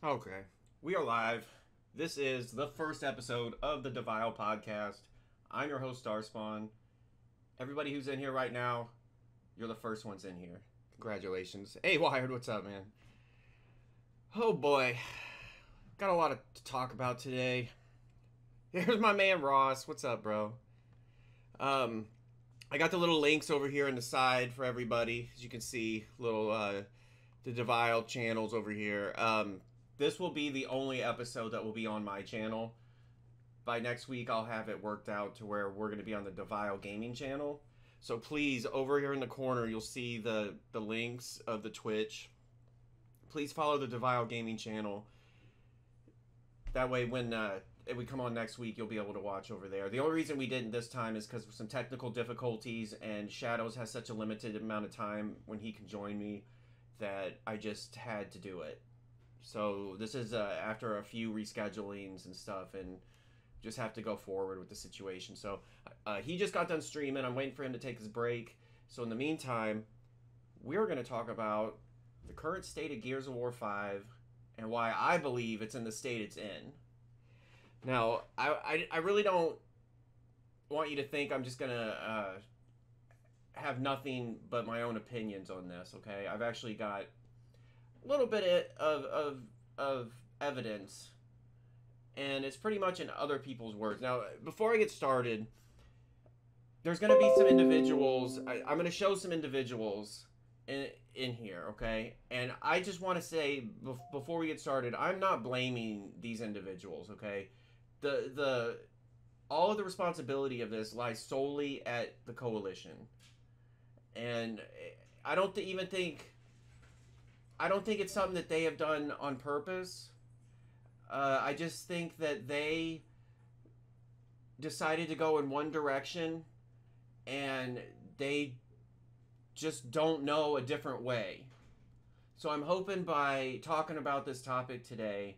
Okay, we are live. This is the first episode of the DVile podcast. I'm your host, StarSpawn. Everybody who's in here right now, you're the first ones in here. Congratulations. Hey, Wired, what's up, man? Oh, boy. Got a lot to talk about today. Here's my man, Ross. What's up, bro? I got the little links over here on the side for everybody. As you can see, little, the DVile channels over here. This will be the only episode that will be on my channel. By next week, I'll have it worked out to where we're going to be on the DVile gaming channel. So please, over here in the corner, you'll see the links of the Twitch. Please follow the DVile gaming channel. That way, when we come on next week, you'll be able to watch over there. The only reason we didn't this time is because of some technical difficulties, and Shadowz has such a limited amount of time when he can join me that I just had to do it. So this is after a few reschedulings and stuff, and just have to go forward with the situation. So he just got done streaming. I'm waiting for him to take his break. So in the meantime, we're going to talk about the current state of Gears of War 5 and why I believe it's in the state it's in. Now, I really don't want you to think I'm just going to have nothing but my own opinions on this, okay? I've actually got a little bit of evidence, and it's pretty much in other people's words. Now, before I get started, there's going to be some individuals. I'm going to show some individuals in here, okay? And I just want to say, before we get started, I'm not blaming these individuals, okay? All of the responsibility of this lies solely at the Coalition. And I don't think it's something that they have done on purpose. I just think that they decided to go in one direction, and they just don't know a different way. So I'm hoping by talking about this topic today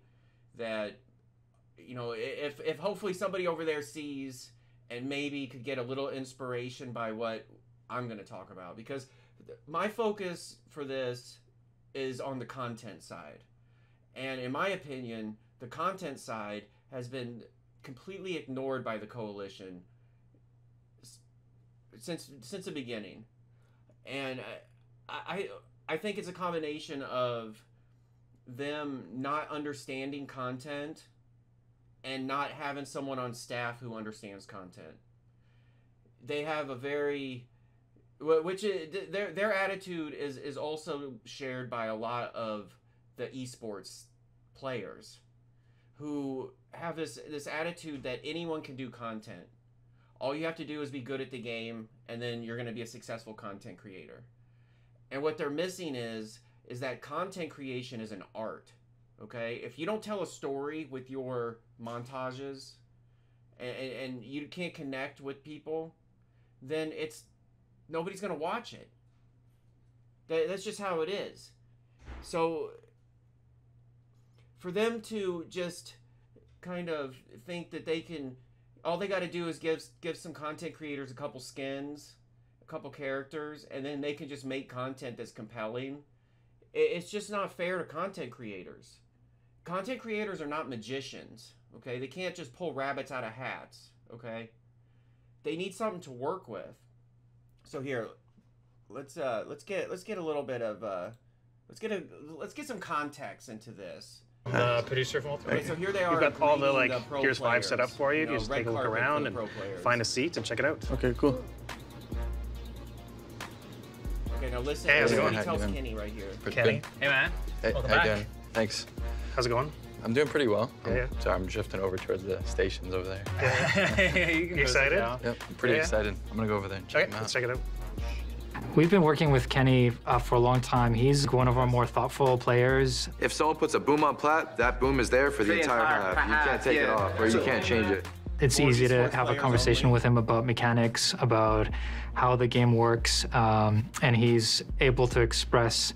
that, you know, if hopefully somebody over there sees and maybe could get a little inspiration by what I'm going to talk about. Because my focus for this is on the content side. And in my opinion, the content side has been completely ignored by the Coalition since the beginning. And I think it's a combination of them not understanding content and not having someone on staff who understands content. They have a very... which is, their attitude is also shared by a lot of the esports players who have this attitude that anyone can do content. All you have to do is be good at the game, and then you're going to be a successful content creator. And what they're missing is that content creation is an art, okay? If you don't tell a story with your montages and you can't connect with people, then nobody's going to watch it. That's just how it is. So for them to just kind of think that they can, all they got to do is give some content creators a couple skins, a couple characters, and then they can just make content that's compelling. It's just not fair to content creators. Content creators are not magicians, okay? They can't just pull rabbits out of hats, okay? They need something to work with. So here, let's get a little bit of let's get some context into this. The producer from Ultimate. Okay, so here they are. We've got all the Gears 5 players, set up for you. You just take a look around and find a seat and check it out. Okay, cool. Okay, now listen. Hey, how's it going? He tells Kenny right here. Kenny, hey man. Hey, welcome how back. you doing? Thanks. How's it going? I'm doing pretty well. Yeah. Sorry, I'm drifting over towards the stations over there. You excited? Yep, I'm pretty excited. I'm gonna go over there and check them out. Let's check it out. We've been working with Kenny for a long time. He's one of our more thoughtful players. If someone puts a boom on plat, that boom is there for the entire half. You can't take it off, or you can't change it. It's easy to have a conversation with him about mechanics, about how the game works, and he's able to express,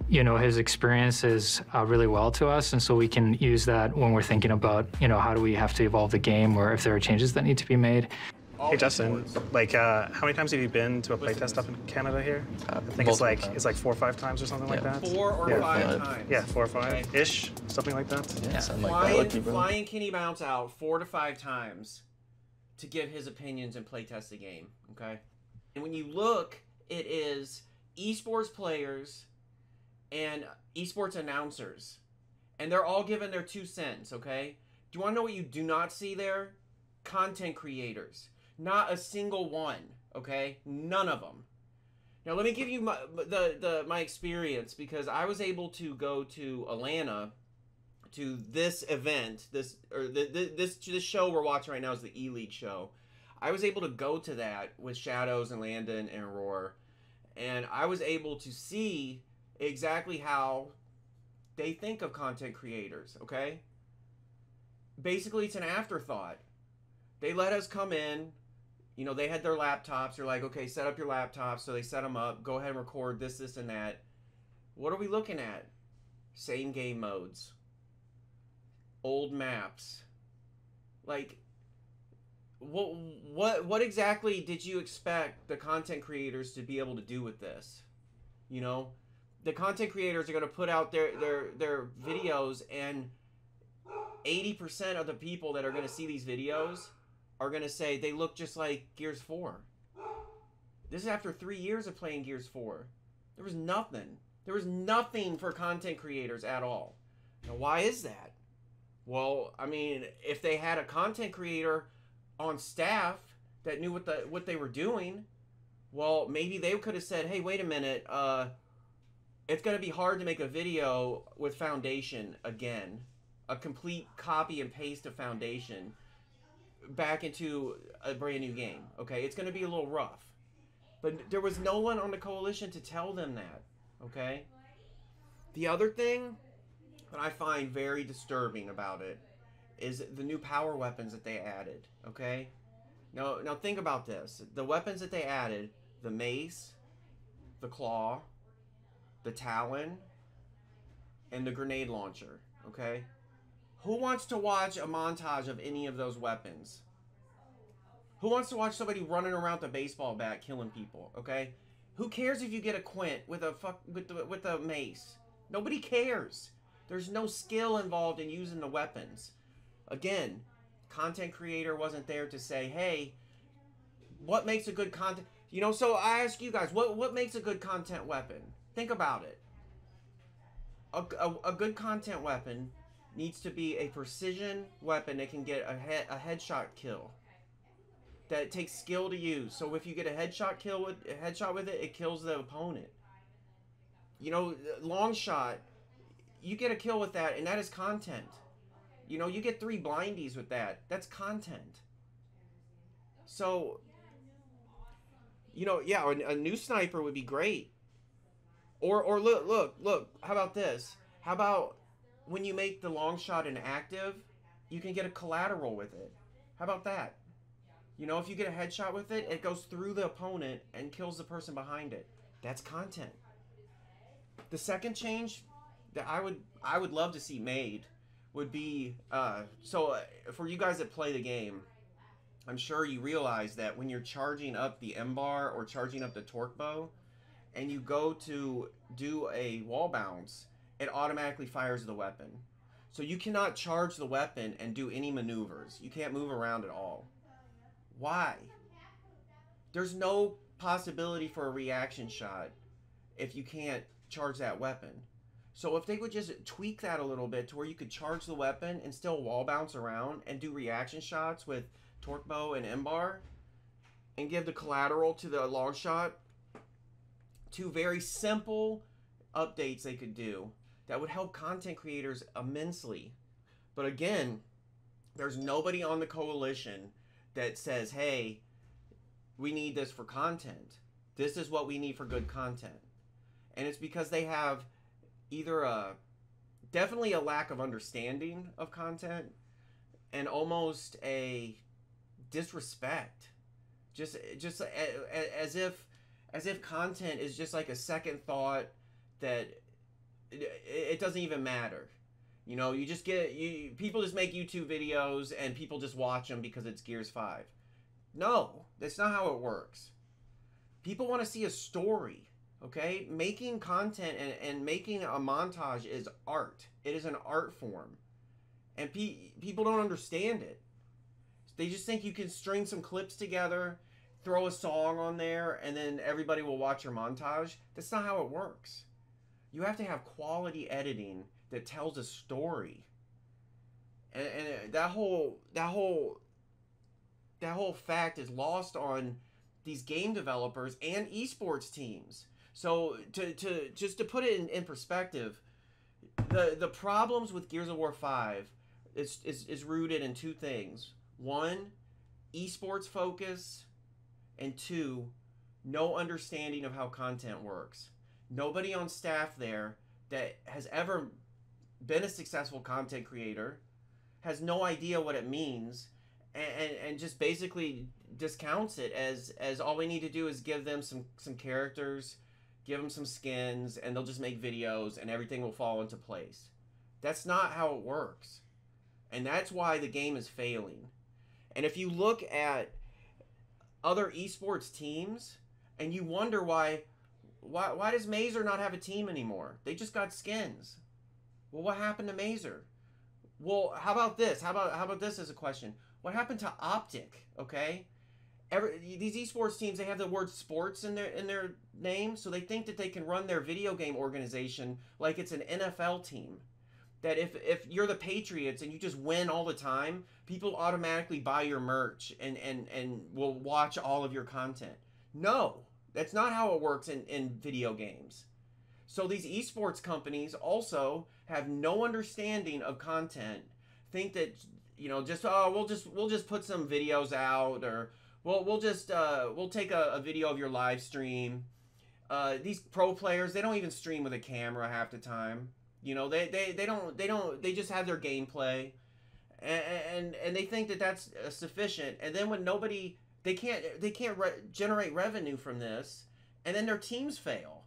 you know, his experiences really well to us, and so we can use that when we're thinking about, you know, how do we have to evolve the game, or if there are changes that need to be made. Hey Justin, like how many times have you been to a playtest up in Canada here? I think it's like 4 or 5 times or something like that. 4 or 5 times. Yeah, 4 or 5 ish, something like that. Yeah, something like that. Flying Kenny Bounce out 4 to 5 times to give his opinions and playtest the game. Okay, and when you look, it is esports players and esports announcers, and they're all giving their 2 cents. Okay, do you want to know what you do not see there? Content creators. Not a single one, okay? None of them. Now let me give you my experience, because I was able to go to Atlanta to this event, this show we're watching right now is the E-League show. I was able to go to that with Shadowz and Landon and Roar, and I was able to see exactly how they think of content creators, okay? Basically, it's an afterthought. They let us come in. You know, they had their laptops. They're like, okay, set up your laptops. So they set them up. Go ahead and record this, this, and that. What are we looking at? Same game modes. Old maps. Like, what exactly did you expect the content creators to be able to do with this? You know, the content creators are going to put out their videos, and 80% of the people that are going to see these videos are going to say they look just like Gears 4. This is after 3 years of playing Gears 4. There was nothing. There was nothing for content creators at all. Now, why is that? Well, I mean, if they had a content creator on staff that knew what they were doing, well, maybe they could have said, hey, wait a minute, it's going to be hard to make a video with Foundation again. A complete copy and paste of Foundation back into a brand new game, okay? It's going to be a little rough. But there was no one on the Coalition to tell them that, okay? The other thing that I find very disturbing about it is the new power weapons that they added, okay? Now think about this. The weapons that they added, the mace, the claw, the talon, and the grenade launcher, okay? Who wants to watch a montage of any of those weapons? Who wants to watch somebody running around with a baseball bat killing people, okay? Who cares if you get a quint with a mace? Nobody cares. There's no skill involved in using the weapons. Again, content creator wasn't there to say, hey, what makes a good content? You know, so I ask you guys, what makes a good content weapon? Think about it. A good content weapon needs to be a precision weapon that can get a headshot kill. That takes skill to use. So if you get a headshot with it, it kills the opponent. You know, long shot, you get a kill with that, and that is content. You know, you get 3 blindies with that. That's content. So, you know, yeah, a new sniper would be great. Or look, how about this? How about when you make the long shot inactive, you can get a collateral with it. How about that? You know, if you get a headshot with it, it goes through the opponent and kills the person behind it. That's content. The second change that I would love to see made would be, for you guys that play the game, I'm sure you realize that when you're charging up the M-bar or charging up the torque bow, and you go to do a wall bounce, it automatically fires the weapon. So you cannot charge the weapon and do any maneuvers. You can't move around at all. Why? There's no possibility for a reaction shot if you can't charge that weapon. So if they would just tweak that a little bit to where you could charge the weapon and still wall bounce around and do reaction shots with torque bow and M-bar and give the collateral to the long shot, 2 very simple updates they could do that would help content creators immensely. But again, there's nobody on the Coalition that says, hey, we need this for content. This is what we need for good content. And it's because they have either definitely a lack of understanding of content and almost a disrespect. Just as if content is just like a second thought that it doesn't even matter. You know, people just make YouTube videos and people just watch them because it's Gears 5. No, that's not how it works. People want to see a story, okay? Making content and making a montage is art. It is an art form. And people don't understand it. They just think you can string some clips together, throw a song on there, and then everybody will watch your montage. That's not how it works. You have to have quality editing that tells a story. And that whole fact is lost on these game developers and esports teams. So to put it in perspective, the problems with Gears of War 5 is rooted in two things. One, esports focus, and two, no understanding of how content works. Nobody on staff there that has ever been a successful content creator has no idea what it means, and just basically discounts it as all we need to do is give them some characters, give them some skins, and they'll just make videos and everything will fall into place. That's not how it works. And that's why the game is failing. And if you look at other esports teams and you wonder why does Mazer not have a team anymore? They just got skins. Well, what happened to Mazer? Well, how about this? How about this as a question? What happened to Optic? Okay, these esports teams, they have the word sports in their name, so they think that they can run their video game organization like it's an NFL team. That if you're the Patriots and you just win all the time, people automatically buy your merch and will watch all of your content. No, that's not how it works in video games. So these esports companies also have no understanding of content. Think that, you know, just we'll just put some videos out, or we'll take a video of your live stream. These pro players, they don't even stream with a camera half the time. You know, they just have their gameplay, and they think that that's sufficient. And then when they can't generate revenue from this, and then their teams fail,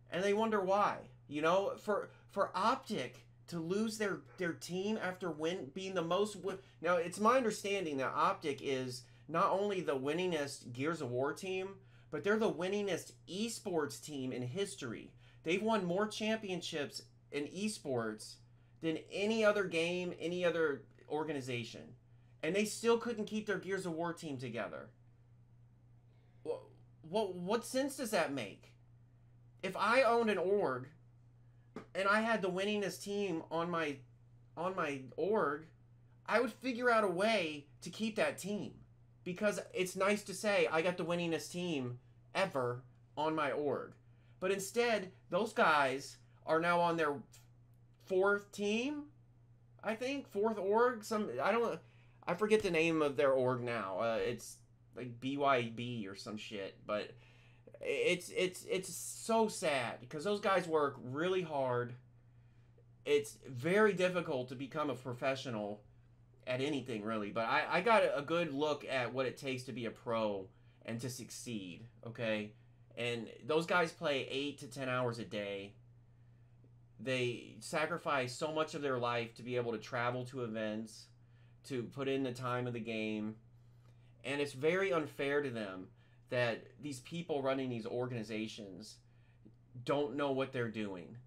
and they wonder why. You know, for Optic to lose their team after being the most now, it's my understanding that Optic is not only the winningest Gears of War team, but they're the winningest esports team in history. They've won more championships in esports than any other game, any other organization, and they still couldn't keep their Gears of War team together. What sense does that make? If I owned an org and I had the winningest team on my org, I would figure out a way to keep that team, because it's nice to say I got the winningest team ever on my org. But instead, those guys are now on their fourth team, I think, fourth org. I forget the name of their org now. It's like BYB or some shit, but it's so sad because those guys work really hard. It's very difficult to become a professional at anything, really, but I got a good look at what it takes to be a pro and to succeed, okay? And those guys play 8 to 10 hours a day. They sacrifice so much of their life to be able to travel to events, to put in the time of the game. And it's very unfair to them that these people running these organizations don't know what they're doing.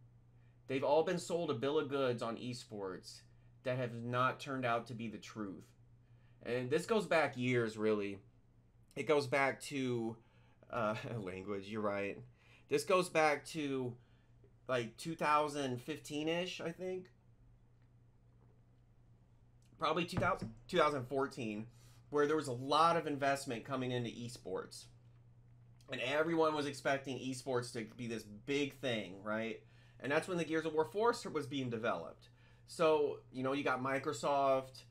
They've all been sold a bill of goods on esports that have not turned out to be the truth. And this goes back years, really. It goes back to language, you're right. This goes back to like 2015-ish, I think. Probably 2014, where there was a lot of investment coming into esports. And everyone was expecting esports to be this big thing, right? And that's when the Gears of War 4 was being developed. So, you know, you got Microsoft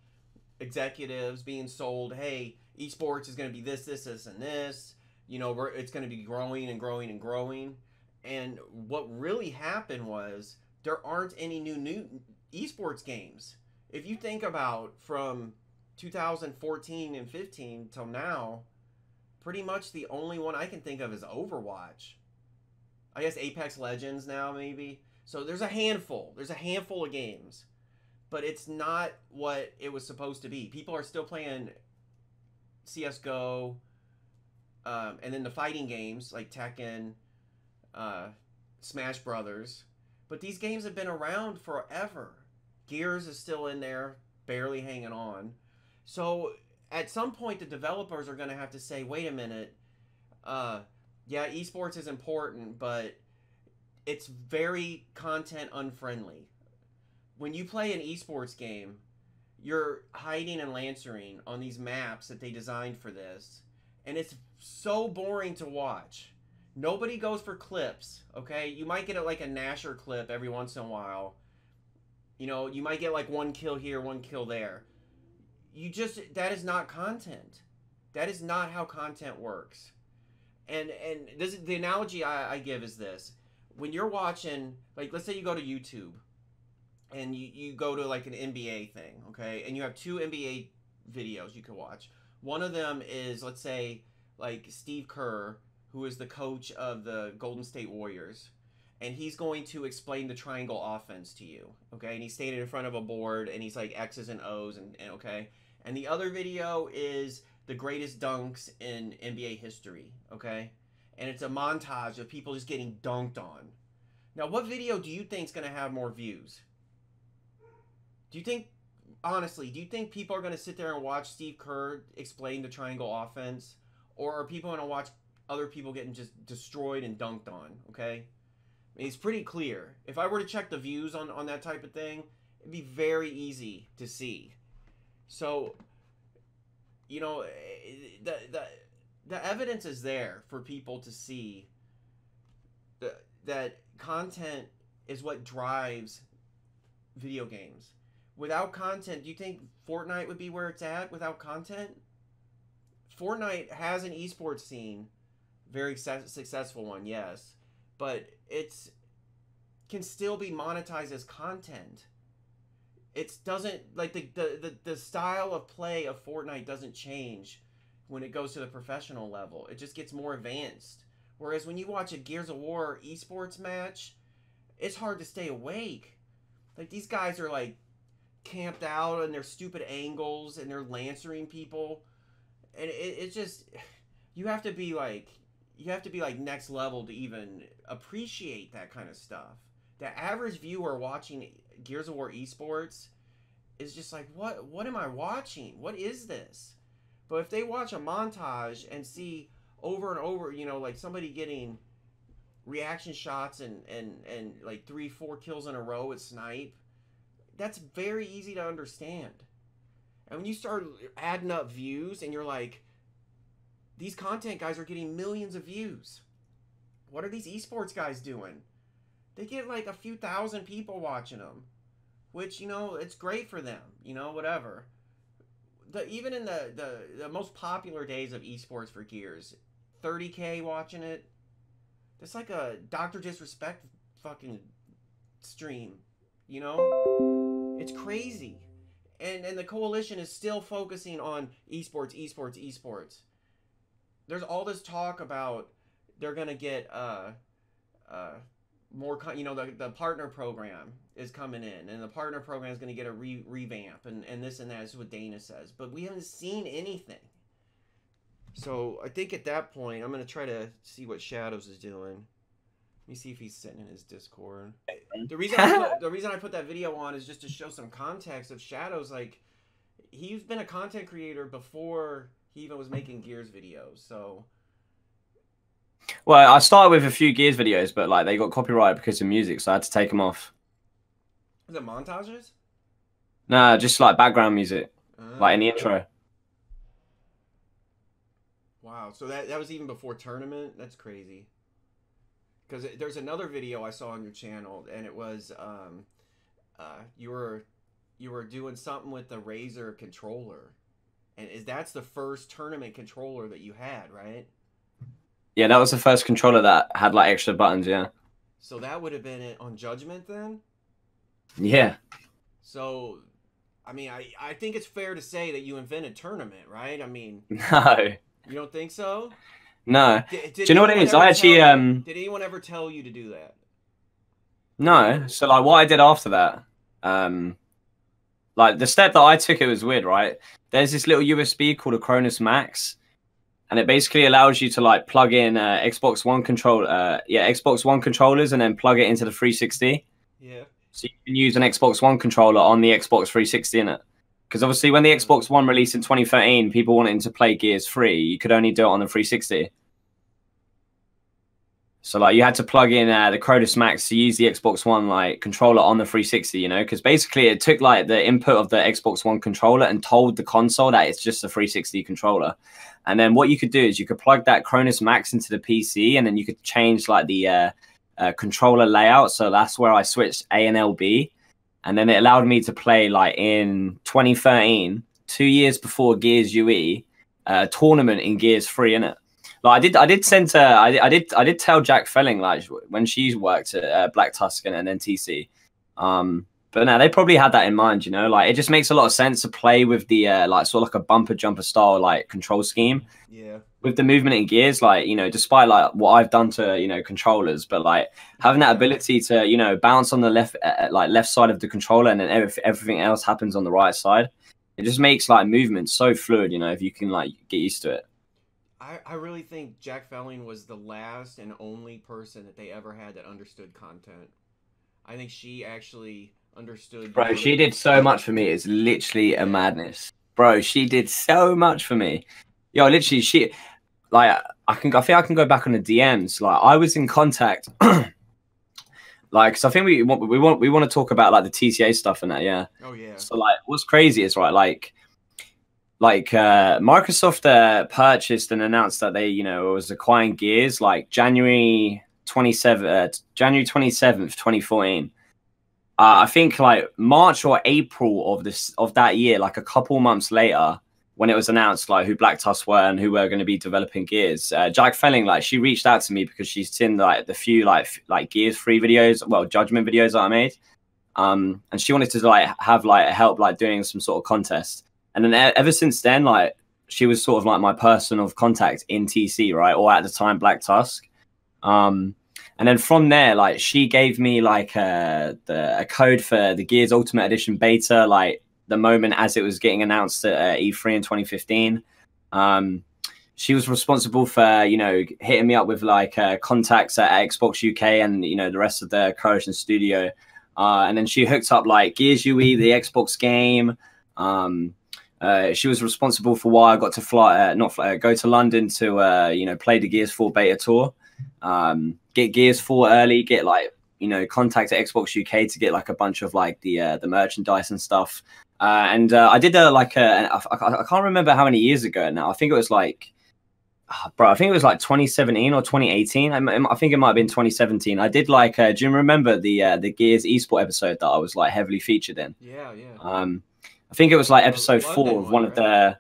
executives being sold, hey, esports is going to be this, and this. You know, it's going to be growing and growing and growing. And what really happened was there aren't any new esports games. If you think about from 2014 and 15 till now, pretty much the only one I can think of is Overwatch. I guess Apex Legends now, maybe. So there's a handful. There's a handful of games. But it's not what it was supposed to be. People are still playing CS:GO, and then the fighting games like Tekken, Smash Brothers. But these games have been around forever. Gears is still in there, barely hanging on. So at some point, the developers are going to have to say, wait a minute, yeah, esports is important, but it's very content unfriendly. When you play an esports game, you're hiding and lancering on these maps that they designed for this, and it's so boring to watch. Nobody goes for clips, okay? You might get like a Nasher clip every once in a while. You know, you might get like one kill here, one kill there. That is not content. That is not how content works. And this is the analogy I give is this. When you're watching, like, let's say you go to YouTube and you go to like an NBA thing, okay? And you have 2 NBA videos you can watch. One of them is, let's say, like Steve Kerr, who is the coach of the Golden State Warriors, and he's going to explain the triangle offense to you, okay? And he's standing in front of a board, and he's like X's and O's, and okay? And the other video is the greatest dunks in NBA history, okay? And it's a montage of people just getting dunked on. Now, what video do you think is going to have more views? Do you think, honestly, do you think people are going to sit there and watch Steve Kerr explain the triangle offense? Or are people going to watch other people getting just destroyed and dunked on, okay? I mean, it's pretty clear. If I were to check the views on that type of thing, it'd be very easy to see. So, you know, the evidence is there for people to see that content is what drives video games. Without content, do you think Fortnite would be where it's at without content? Fortnite has an esports scene, very successful one, yes, but it's can still be monetized as content. It doesn't, like, the style of play of Fortnite doesn't change when it goes to the professional level. It just gets more advanced. Whereas when you watch a Gears of War esports match, it's hard to stay awake. Like, these guys are like camped out in their stupid angles and they're lancering people. And it's just, you have to be like next level to even appreciate that kind of stuff. The average viewer watching Gears of War esports is just like, what am I watching? What is this? But if they watch a montage and see over and over, you know, like somebody getting reaction shots and like 3-4 kills in a row with snipe, that's very easy to understand. And when you start adding up views and you're like, these content guys are getting millions of views. What are these esports guys doing? They get like a few thousand people watching them, which, you know, it's great for them, you know, whatever. Even in the most popular days of esports for Gears, 30K watching it, that's like a Dr. Disrespect fucking stream, you know? It's crazy. And the coalition is still focusing on esports. There's all this talk about they're gonna get more, you know, the partner program is coming in, and the partner program is gonna get a revamp, and this and that is what Dana says, but we haven't seen anything. So I think at that point, I'm gonna try to see what Shadowz is doing. Let me see if he's sitting in his Discord. The reason I put that video on is just to show some context of Shadowz. Like, he's been a content creator before he even was making Gears videos. So, well, I started with a few Gears videos, but like they got copyrighted because of music, so I had to take them off. Is it montages? Nah, just like background music, like in the intro. Wow, so that was even before tournament. That's crazy. Because there's another video I saw on your channel, and it was you were doing something with the Razer controller, and that's the first tournament controller that you had, right? Yeah, that was the first controller that had like extra buttons. Yeah. So that would have been it on Judgment then. Yeah. So, I mean, I think it's fair to say that you invented tournament, right? I mean, no. You don't think so? No. Do you know what it is? I actually did anyone ever tell you to do that? No. So like what I did after that, like the step that I took, it was weird, right? there's this little USB called a Cronus Max, and it basically allows you to like plug in Xbox One Xbox One controllers and then plug it into the 360. Yeah. So you can use an Xbox One controller on the Xbox 360 in it. Because obviously when the Xbox One released in 2013, people wanted to play Gears 3. You could only do it on the 360. So like you had to plug in the Cronus Max to use the Xbox One like controller on the 360, you know, because basically it took like the input of the Xbox One controller and told the console that it's just a 360 controller. And then what you could do is you could plug that Cronus Max into the PC, and then you could change like the controller layout. So that's where I switched A and LB, and then it allowed me to play like in 2013, 2 years before Gears UE, tournament in Gears 3 in it. Like I did tell Jack Felling like when she worked at Black Tusk and NTC, but no, they probably had that in mind, you know. Like it just makes a lot of sense to play with the like sort of like a bumper jumper style like control scheme. Yeah. With the movement in Gears, like, you know, despite like what I've done to, you know, controllers, but like having that ability to, you know, bounce on the left side of the controller, and then everything else happens on the right side. It just makes like movement so fluid, you know, if you can like get used to it. I really think Jack Felling was the last and only person that they ever had that understood content. I think she actually understood. Bro, she did so much for me. It's literally a madness. Bro, she did so much for me. Yo, literally, she like I think I can go back on the DMs. Like I was in contact, like, because I think we want to talk about like the TCA stuff and that. Yeah. Oh yeah. So like, what's crazy is right, like Microsoft purchased and announced that they, you know, was acquiring Gears like January 27th, 2014. I think like March or April of that year, like a couple months later, when it was announced like who Black Tusk were and who were going to be developing Gears, Jack Felling, like, she reached out to me because she's seen like the few like Gears 3 videos, well, Judgment videos that I made, and she wanted to like have like help like doing some sort of contest. And then ever since then, like, she was sort of like my person of contact in TC, right? Or at the time, Black Tusk. And then from there, like, she gave me like a code for the Gears Ultimate Edition beta, like the moment as it was getting announced at E3 in 2015. She was responsible for, you know, hitting me up with like contacts at Xbox UK and, you know, the rest of the Coalition studio. And then she hooked up like Gears UE, the Xbox game. She was responsible for why I got to go to London to, you know, play the Gears 4 beta tour, get Gears 4 early, get like, you know, contact at Xbox UK to get like a bunch of like the merchandise and stuff. And I did I can't remember how many years ago now. I think it was like, bro, I think it was like 2017 or 2018. I think it might have been 2017. I did like, do you remember the Gears eSport episode that I was like heavily featured in? Yeah, yeah. I think it was like episode 4 of one of the.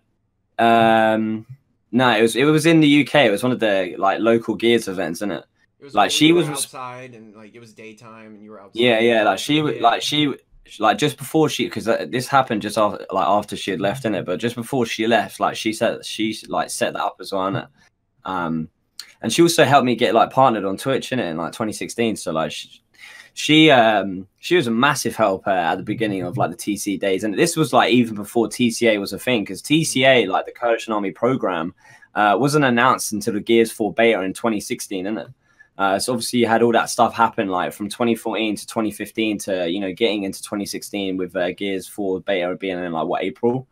No, it was in the UK. It was one of the like local Gears events, isn't it? It was like she was outside and like it was daytime and you were outside. Yeah, yeah. Like she just before because this happened just after she had left, in it. But just before she left, like she set that up as well, innit? And she also helped me get like partnered on Twitch, innit, in like 2016. So like she was a massive help at the beginning of like the TC days, and this was like even before TCA was a thing, because TCA, like the Coalition Army program, wasn't announced until the Gears 4 beta in 2016, isn't it? So obviously you had all that stuff happen like from 2014 to 2015 to, you know, getting into 2016 with Gears 4 beta being in like what, April.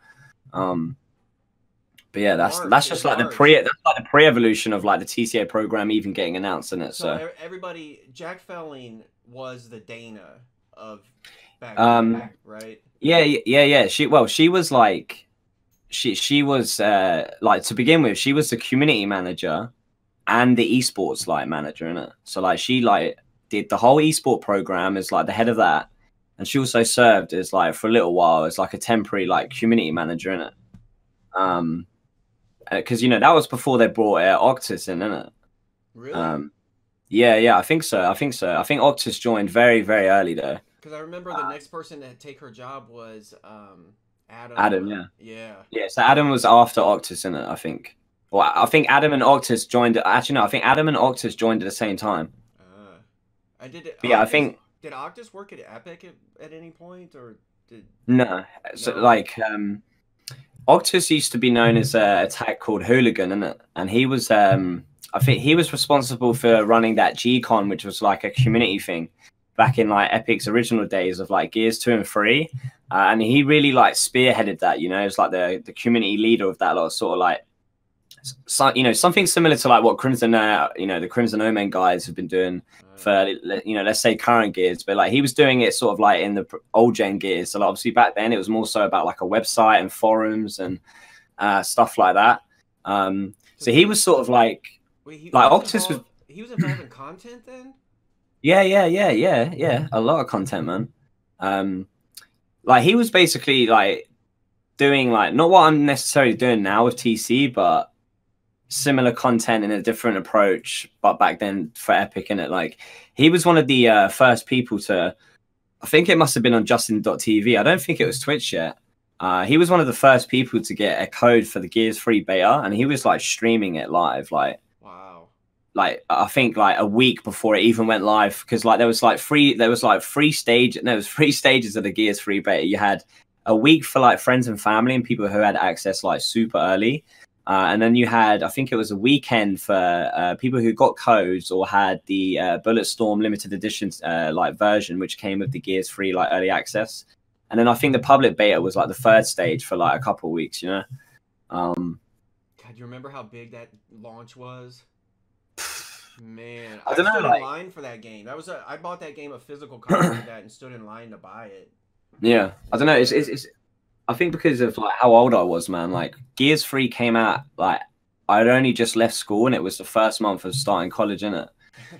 But yeah, that's just like the pre-evolution of like the TCA program even getting announced, isn't it? So everybody, Jack Felling was the Dana of back, right? Yeah. She was like, she was like, to begin with, she was the community manager and the esports like manager, innit? So like she like did the whole esport program as like the head of that, and she also served as like for a little while as like a temporary like community manager, innit? Because, you know, that was before they brought Octus in, innit? Really? Yeah, I think so. I think Octus joined very, very early though. Because I remember the next person to take her job was Adam. Adam, yeah. Yeah. So Adam was after Octus, innit? I think. Well, I think Adam and Octus joined. Actually, no. I think Adam and Octus joined at the same time. I did. Yeah, I think. Did Octus work at Epic at any point, or did? No. So like, Octus used to be known as a tag called Hooligan, innit? And he was, I think he was responsible for running that G-Con, which was like a community thing back in like Epic's original days of like Gears 2 and 3. And he really like spearheaded that, you know, it's like the community leader of that lot, sort of like, so, you know, something similar to like what Crimson, you know, the Crimson Omen guys have been doing for, you know, let's say current Gears, but like he was doing it sort of like in the old gen Gears. So like, obviously back then it was more so about like a website and forums and stuff like that. So he was sort of like, Octus was. He was involved in content then. Yeah. A lot of content, man. Like he was basically like doing like not what I'm necessarily doing now with TC, but similar content in a different approach. But back then for Epic, innit? Like he was one of the first people to. I think it must have been on Justin.tv. I don't think it was Twitch yet. He was one of the first people to get a code for the Gears 3 beta, and he was like streaming it live, like. Like I think like a week before it even went live, because like there was three stages of the Gears 3 beta. You had a week for like friends and family and people who had access like super early, and then you had, I think it was a weekend for people who got codes or had the Bulletstorm limited edition like version, which came with the Gears 3 like early access. And then I think the public beta was like the third stage for like a couple of weeks, you know. God, you remember how big that launch was? Man, I don't know, stood like, in line for that game. I bought that game, a physical copy of that, and stood in line to buy it. Yeah, I don't know. It's I think because of like how old I was, man. Like Gears 3 came out, like I'd only just left school, and it was the first month of starting college, innit?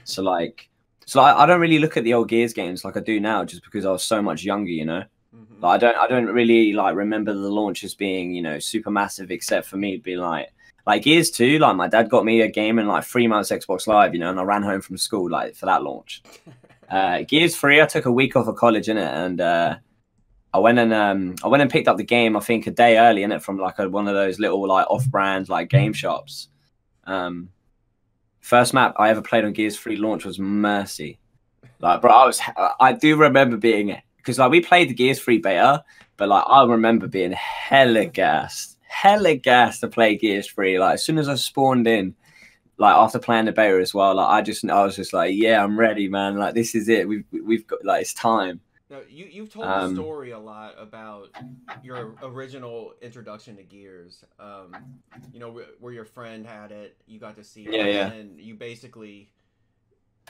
So I don't really look at the old Gears games like I do now, just because I was so much younger, you know. Like I don't really like remember the launch as being, you know, super massive, except for me being like Gears 2, like my dad got me a game in like 3 months Xbox Live, you know, and I ran home from school like for that launch. Gears 3, I took a week off of college in it, and I went and picked up the game, I think a day early in it, from like one of those little like off-brand like game shops. First map I ever played on Gears 3 launch was Mercy. Like, bro, I do remember being, because like we played the Gears 3 beta, but like I remember being hella gassed to play Gears 3. Like as soon as I spawned in, like after playing the beta as well, like I was just like, yeah, I'm ready, man. Like this is it. We've got, like, it's time. Now, you've told the story a lot about your original introduction to Gears. You know, where your friend had it, you got to see it, and you basically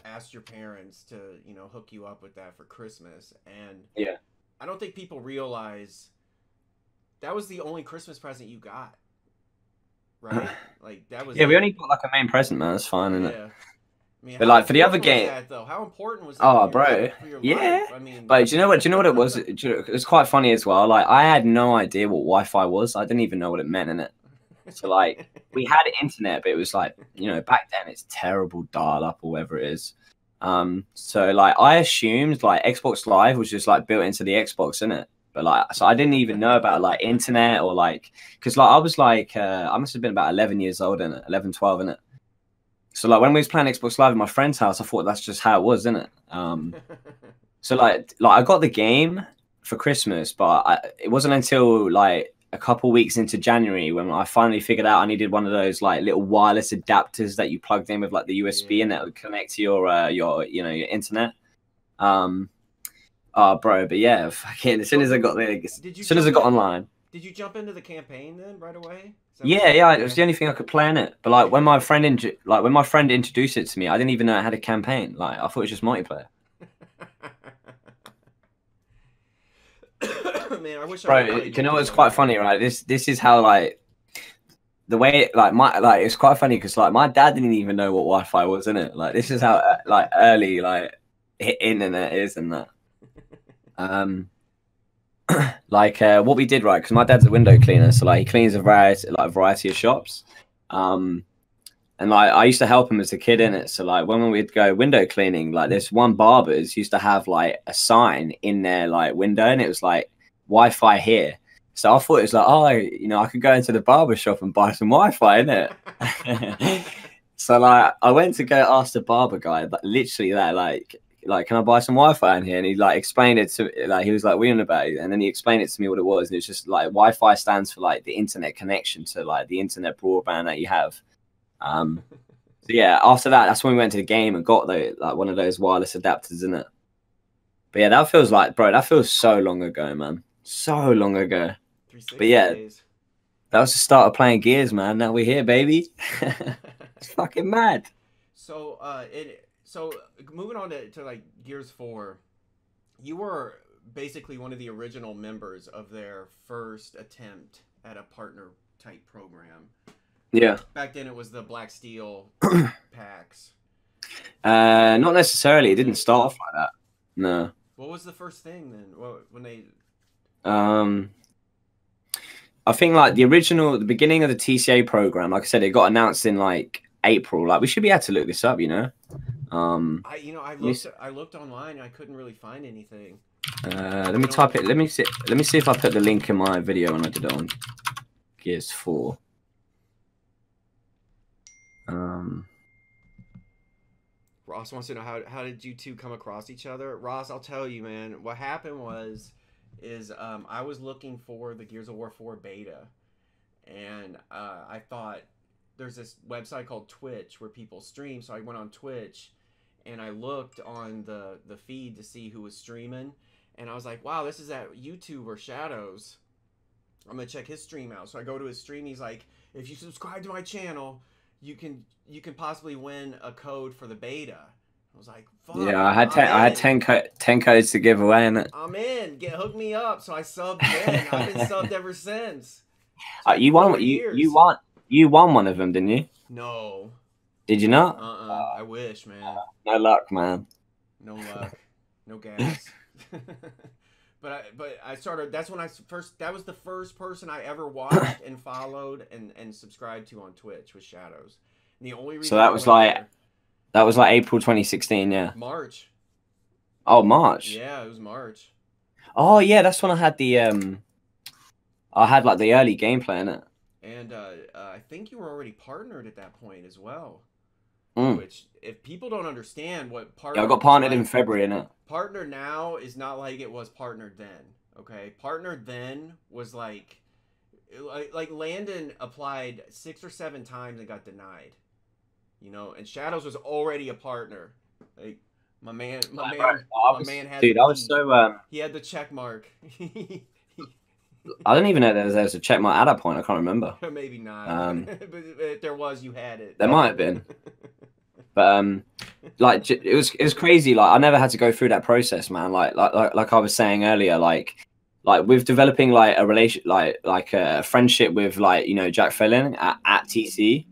asked your parents to, you know, hook you up with that for Christmas. And I don't think people realize that was the only Christmas present you got, right? Like that was. Yeah, we only got like a main present, man. That's fine, isn't it? I mean, but like for the other game, how important was that? Oh, bro, yeah. I mean, but do you know what it was? It was quite funny as well. Like I had no idea what Wi-Fi was. I didn't even know what it meant in it. So like we had internet, but it was like, you know, back then it's terrible dial-up or whatever it is. So like I assumed like Xbox Live was just like built into the Xbox, innit? But like, so I didn't even know about like internet or like, because like I was like, I must have been about 11 years old, innit? 11, 12, innit? So like when we was playing Xbox Live at my friend's house, I thought that's just how it was, innit? So like I got the game for Christmas, but it wasn't until like a couple weeks into January when I finally figured out I needed one of those like little wireless adapters that you plugged in with like the USB and that would connect to your you know, your internet. Oh, bro, but yeah, fucking, as soon as I got there, as soon as I got online. Did you jump into the campaign then right away? Yeah, it was the only thing I could play in it. But like when my friend introduced it to me, I didn't even know it had a campaign. Like I thought it was just multiplayer. Man, I wish. Bro, you know what's quite funny, right? This is how like the way it's quite funny because like my dad didn't even know what Wi-Fi was, in it. Like this is how like early like internet is and that. Like what we did, right, because my dad's a window cleaner, so like he cleans a variety of shops, and like I used to help him as a kid in it. So like when we'd go window cleaning, like this one barber's used to have like a sign in their like window, and it was like Wi-Fi here. So I thought it was like, oh, you know, I could go into the barber shop and buy some Wi-Fi, innit? So like I went to go ask the barber guy, but literally that like, can I buy some Wi-Fi in here? And he like explained it to like he was like, "We on about it," and then he explained it to me what it was, and it's just like Wi-Fi stands for like the internet connection to like the internet broadband that you have. So yeah, after that's when we went to the game and got the like one of those wireless adapters in it. But yeah, that feels like, bro, that feels so long ago, man, so long ago. But yeah, that was the start of playing Gears, man. Now we're here, baby. It's fucking mad. So so moving on to like Gears 4, you were basically one of the original members of their first attempt at a partner type program. Yeah. Back then it was the Black Steel packs. Not necessarily. It didn't start off like that. No. What was the first thing then? When they I think like the beginning of the TCA program, like I said, it got announced in like April. Like we should be able to look this up, you know. I looked online and I couldn't really find anything. Let me type it. Let me see if I put the link in my video when I did it on Gears 4. Ross wants to know how did you two come across each other? Ross, I'll tell you, man. What happened is I was looking for the Gears of War 4 beta, and I thought there's this website called Twitch where people stream, so I went on Twitch and I looked on the feed to see who was streaming, and I was like, wow, this is that YouTuber Shadowz. I'm gonna check his stream out. So I go to his stream. He's like, if you subscribe to my channel, you can possibly win a code for the beta. I was like, fuck. Yeah, I had 10 codes to give away, and I'm in. Hook me up. So I subbed in. I've been subbed ever since. You won one of them, didn't you? No. Did you not? I wish, man. No luck, man. No luck. No gas. But I started. That's when that was the first person I ever watched and followed and subscribed to on Twitch was Shadowz. And the only reason so that was like April 2016, yeah. March. Oh, March. Yeah, it was March. Oh yeah, that's when I had the I had like the early gameplay in it. And I think you were already partnered at that point as well. Mm. Which, if people don't understand what partner... Yeah, I got partnered in February, innit? Partner now is not like it was partnered then, okay? Partnered then was like Landon applied 6 or 7 times and got denied. You know, and Shadowz was already a partner. Like, my man had... Dude, I was so... he had the check mark. I don't even know there was a check mark at that point. I can't remember. Maybe not. But if there was, you had it. There might have been. But like it was crazy. Like I never had to go through that process, man. Like I was saying earlier, like with developing like a relation, like a friendship with like, you know, Jack Fellin at TC,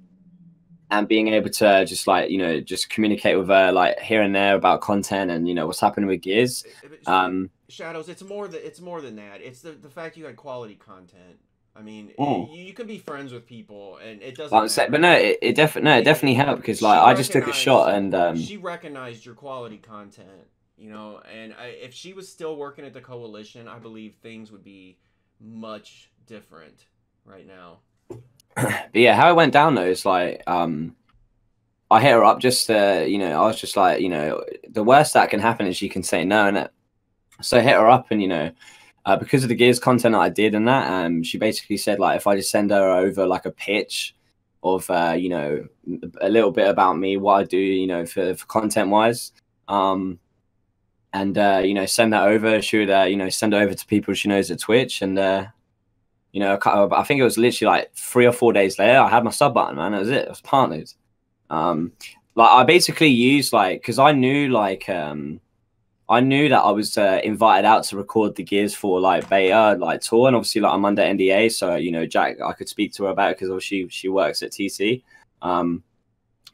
and being able to just like, you know, just communicate with her like here and there about content and, you know, what's happening with Gears. Shadowz, it's more than that. It's the fact you had quality content. I mean, you can be friends with people, and it doesn't. But no, it definitely helped because like I just took a shot and she recognized your quality content, you know. And if she was still working at the Coalition, I believe things would be much different right now. But yeah, how it went down though is like I hit her up just you know, I was just like, you know, the worst that can happen is she can say no, innit? So I hit her up, and you know, because of the Gears content that I did and that, she basically said like if I just send her over like a pitch of you know, a little bit about me, what I do, you know, for content wise, and you know, send that over. She would you know, send it over to people she knows at Twitch, and you know, I think it was literally like 3 or 4 days later, I had my sub button, man. That was it. It was partnered. Like I basically used like, because I knew like I knew that I was invited out to record the Gears 4 like beta like tour, and obviously like I'm under NDA, so you know, Jack, I could speak to her about it because obviously she works at TC.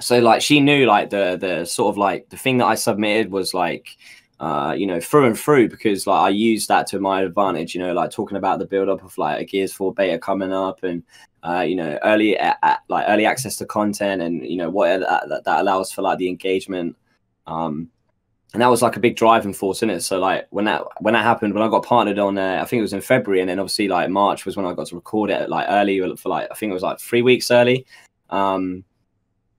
So like she knew like the sort of like the thing that I submitted was like you know, through and through, because like I used that to my advantage, you know, like talking about the build up of like a Gears 4 beta coming up, and you know, early access to content, and you know what that allows for like the engagement. And that was like a big driving force in it. So like when that happened, when I got partnered on, I think it was in February, and then obviously like March was when I got to record it like early for like, I think it was like 3 weeks early.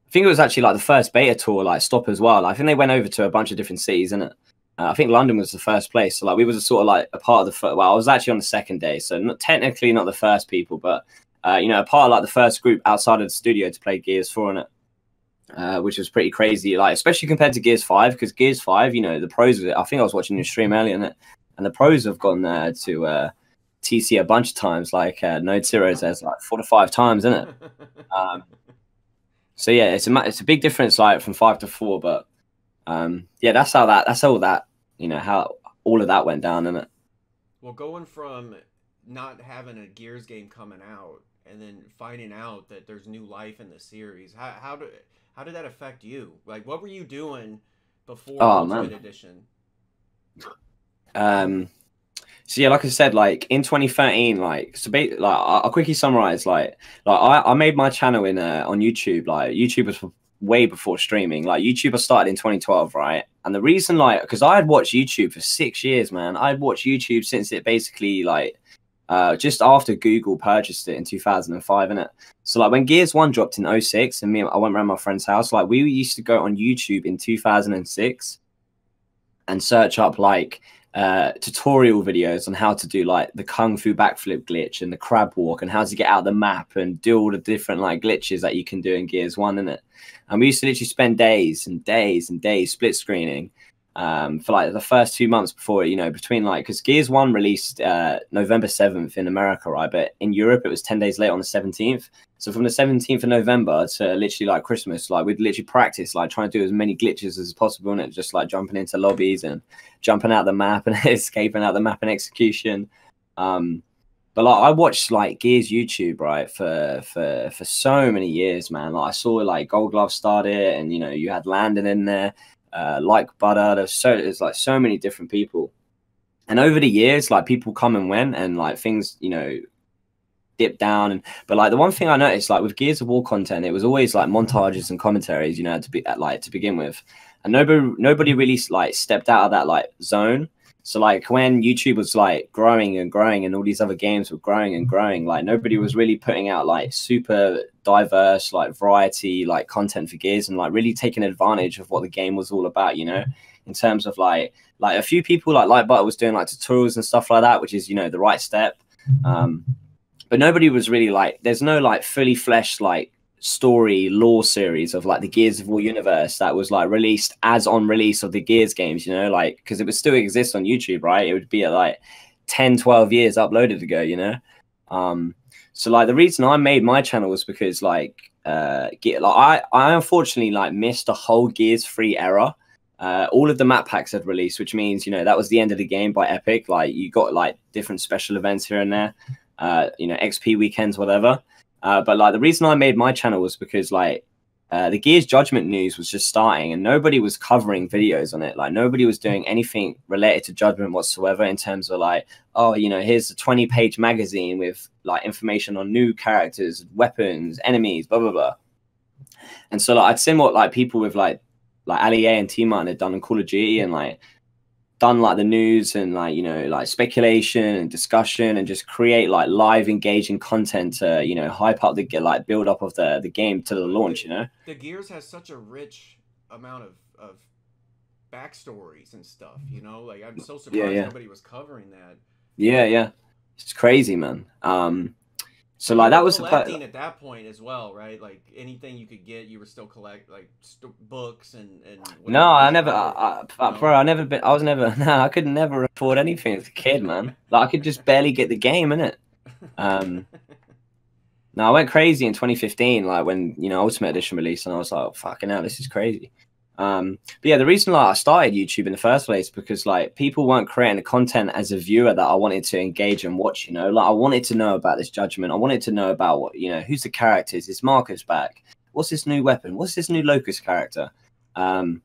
I think it was actually like the first beta tour, like stop as well. Like, I think they went over to a bunch of different cities, innit? I think London was the first place. So like we was sort of like a part of the well, I was actually on the second day, so not technically not the first people, but you know, a part of like the first group outside of the studio to play Gears 4 on it, which was pretty crazy. Like especially compared to Gears 5, because Gears 5, you know, the pros of it. I think I was watching your stream earlier, and the pros have gone to TC a bunch of times. Like Node Zero says, like 4 to 5 times, isn't it? So yeah, it's a big difference, like from 5 to 4, but yeah, that's all that, you know, how all of that went down, isn't it? Well, going from not having a Gears game coming out and then finding out that there's new life in the series, how did that affect you? Like, what were you doing before Ultimate Edition? So yeah, like I said, like in 2013, like I'll quickly summarize. Like I made my channel in on YouTube. Like YouTube was way before streaming. Like YouTube I started in 2012, right? And the reason, like, because I had watched YouTube for 6 years, man. I'd watched YouTube since it basically like just after Google purchased it in 2005, innit? So like when Gears 1 dropped in 06, and I went around my friend's house, like we used to go on YouTube in 2006 and search up like tutorial videos on how to do like the kung fu backflip glitch and the crab walk and how to get out of the map and do all the different like glitches that you can do in Gears 1, innit? And we used to literally spend days and days and days split screening for like the first 2 months before, you know, between like, because Gears 1 released November 7th in America, right? But in Europe it was 10 days later on the 17th. So from the 17th of November to literally like Christmas, like we'd literally practice like trying to do as many glitches as possible, and just like jumping into lobbies and jumping out the map and escaping out the map in execution. But like I watched like Gears YouTube, right, for so many years, man. Like I saw like Gold Glove started, and you know, you had Landon in there, like Butter. There's like so many different people, and over the years, like people come and went, and like things, you know, dip down. But like the one thing I noticed, like with Gears of War content, it was always like montages and commentaries, you know, to begin with, and nobody really like stepped out of that like zone. So like when YouTube was like growing and growing, and all these other games were growing and growing, like nobody was really putting out like super diverse like variety like content for Gears, and like really taking advantage of what the game was all about, you know, in terms of like a few people like Butter was doing like tutorials and stuff like that, which is, you know, the right step. But nobody was really like, there's no like fully fleshed like story lore series of like the Gears of War universe that was like released as on release of the Gears games, you know, like because it would still exist on YouTube, right? It would be at like 10-12 years uploaded ago, you know. So like the reason I made my channel was because like I unfortunately like missed a whole Gears 3 era. All of the map packs had released, which means, you know, that was the end of the game by Epic. Like you got like different special events here and there, you know, XP weekends, whatever. But like the reason I made my channel was because like the Gears Judgment news was just starting, and nobody was covering videos on it. Like nobody was doing anything related to Judgment whatsoever, in terms of like, oh, you know, here's a 20-page magazine with like information on new characters, weapons, enemies, blah blah blah. And so like I'd seen what like people with like Ali A and T-Martin had done in Call of Duty, and like done like the news and like, you know, like speculation and discussion, and just create like live engaging content to, you know, hype up the like build up of the game to the launch, you know. The Gears has such a rich amount of backstories and stuff, you know, like I'm so surprised nobody was covering that. Yeah, it's crazy, man. So like that was collecting at that point as well, right? Like anything you could get, you were still collect like books and. No, I never, bro. I could never afford anything as a kid, man. Like I could just barely get the game, innit? No, I went crazy in 2015, like when, you know, Ultimate Edition released, and I was like, oh, fucking hell, this is crazy. But yeah, the reason like I started YouTube in the first place because like people weren't creating the content as a viewer that I wanted to engage and watch, you know. Like I wanted to know about this Judgment. I wanted to know about what, you know, who's the characters, is Marcus back, what's this new weapon, what's this new Locust character, and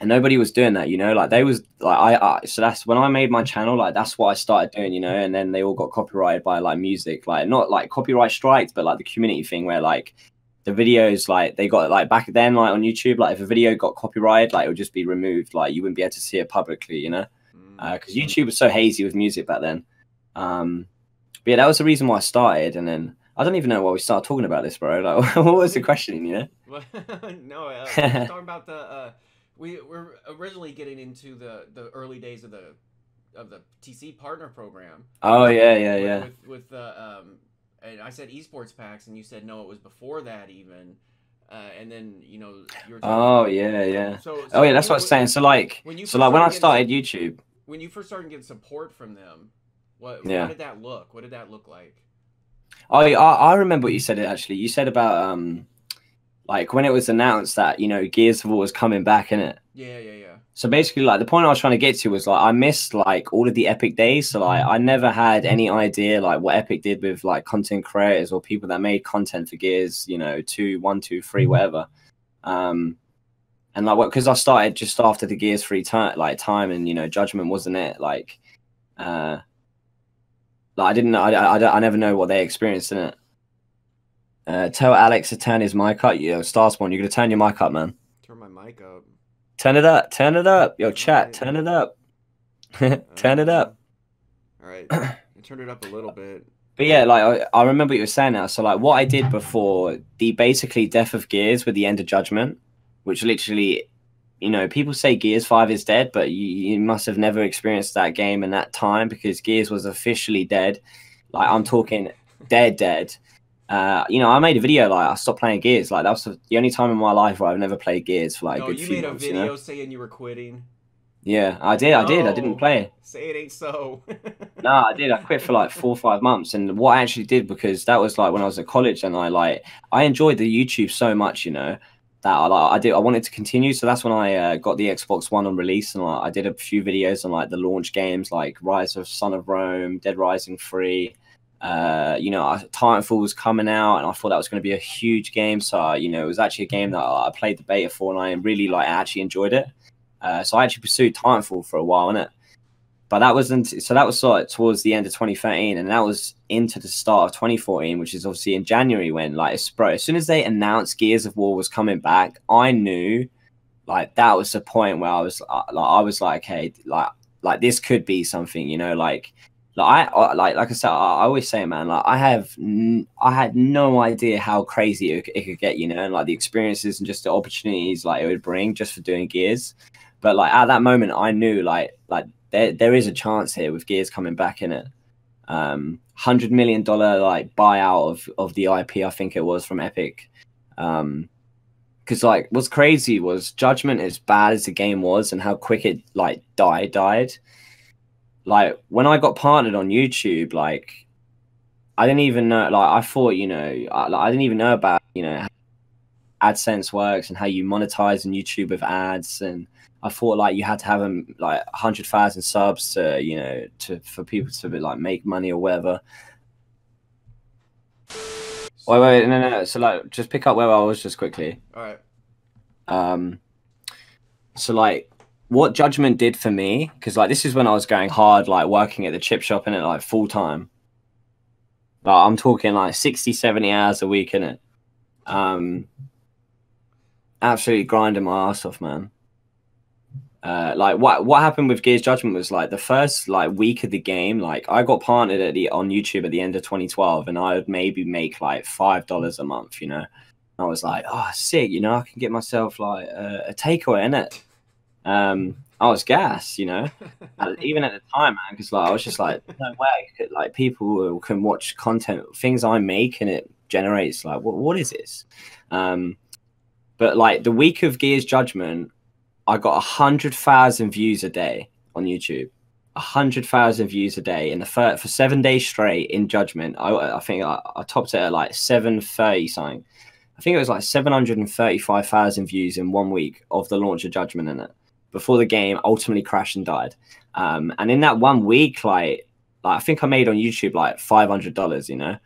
nobody was doing that, you know. Like they was like so that's when I made my channel, like that's what I started doing, you know. And then they all got copyrighted by like music, like not like copyright strikes, but like the community thing where like the videos, like they got like back then, like on YouTube, like if a video got copyrighted, like it would just be removed, like you wouldn't be able to see it publicly, you know, because YouTube was so hazy with music back then. But yeah, that was the reason why I started. And then I don't even know why we started talking about this, bro. Like, what was the question? You know? No, we're talking about the. We were originally getting into the early days of the TC partner program. Oh yeah. With and I said esports packs, and you said no, it was before that even. And then you know you were. Oh yeah. So oh yeah, that's what I was saying. So like, when I started YouTube, when you first started getting support from them, how did that look? What did that look like? I remember what you said. Actually, you said about like when it was announced that, you know, Gears of War was coming back, innit? Yeah. So basically, like, the point I was trying to get to was, like, I missed, like, all of the Epic days. So, like, I never had any idea, like, what Epic did with, like, content creators or people that made content for Gears, you know, 1, 2, 3, whatever. And, like, because I started just after the Gears 3 time and, you know, Judgment wasn't it. Like, I didn't know, I never know what they experienced in it. Tell Alex to turn his mic up. Yo, StarSpawn, you're going to turn your mic up, man. Turn my mic up. Turn it up. Turn it up. Yo, chat, turn it up. Turn it up. All right. I turned it up a little bit. But yeah, like, I remember what you were saying now. So, like, what I did before the basically death of Gears with the end of Judgment, which literally, you know, people say Gears 5 is dead, but you must have never experienced that game in that time because Gears was officially dead. Like, I'm talking dead. You know, I made a video, like, I stopped playing Gears. Like, that was the only time in my life where I've never played Gears for, like, a good few months. You made a video saying you were quitting. Yeah, I did. I didn't play. Say it ain't so. No, I did. I quit for, like, 4 or 5 months. And what I actually did, because that was, like, when I was at college, and I enjoyed the YouTube so much, you know, that I wanted to continue. So that's when I got the Xbox One on release, and I did a few videos on, like, the launch games, like Rise of Son of Rome, Dead Rising 3. You know, Titanfall was coming out, and I thought that was going to be a huge game. So, you know, it was actually a game that I played the beta for, and I really, like, actually enjoyed it. So I actually pursued Titanfall for a while, innit? But that wasn't, so that was sort of towards the end of 2013, and that was into the start of 2014, which is obviously in January when, like, as soon as they announced Gears of War was coming back, I knew, like, that was the point where I was like, okay, like this could be something, you know, like I said, I always say, man, like, I had no idea how crazy it could get, you know, and, like, the experiences and just the opportunities, like, it would bring just for doing Gears. But, like, at that moment, I knew, like there is a chance here with Gears coming back in it. $100 million, like, buyout of the IP, I think it was, from Epic. Because, like, what's crazy was Judgment, as bad as the game was and how quick it, like, died. Like, when I got partnered on YouTube, like, I didn't even know, like, I thought, you know, I didn't even know about, you know, how AdSense works and how you monetize on YouTube with ads. And I thought, like, you had to have like 100,000 subs to, you know, for people to, like, make money or whatever. Wait, no. So, like, just pick up where I was just quickly. All right. So, like, what Judgment did for me, because, like, this is when I was going hard, like, working at the chip shop in it, like, full time. Like, I'm talking, like, 60, 70 hours a week in it. Absolutely grinding my ass off, man. Like, what happened with Gears Judgment was, like, the first, like, week of the game, like, I got partnered on YouTube at the end of 2012, and I would maybe make, like, $5 a month, you know. I was like, oh, sick, you know, I can get myself, like, a takeaway in it. I was gassed, you know, even at the time, man, because, like, I was just like, no way, like, people can watch content, things I make, and it generates, like, what is this? But, like, the week of Gears Judgment, I got 100,000 views a day on YouTube. 100,000 views a day for 7 days straight in Judgment. I think I topped it at, like, 730 something. I think it was like 735,000 views in 1 week of the launch of Judgment in it, before the game ultimately crashed and died. And in that 1 week, like I think I made on YouTube like $500, you know.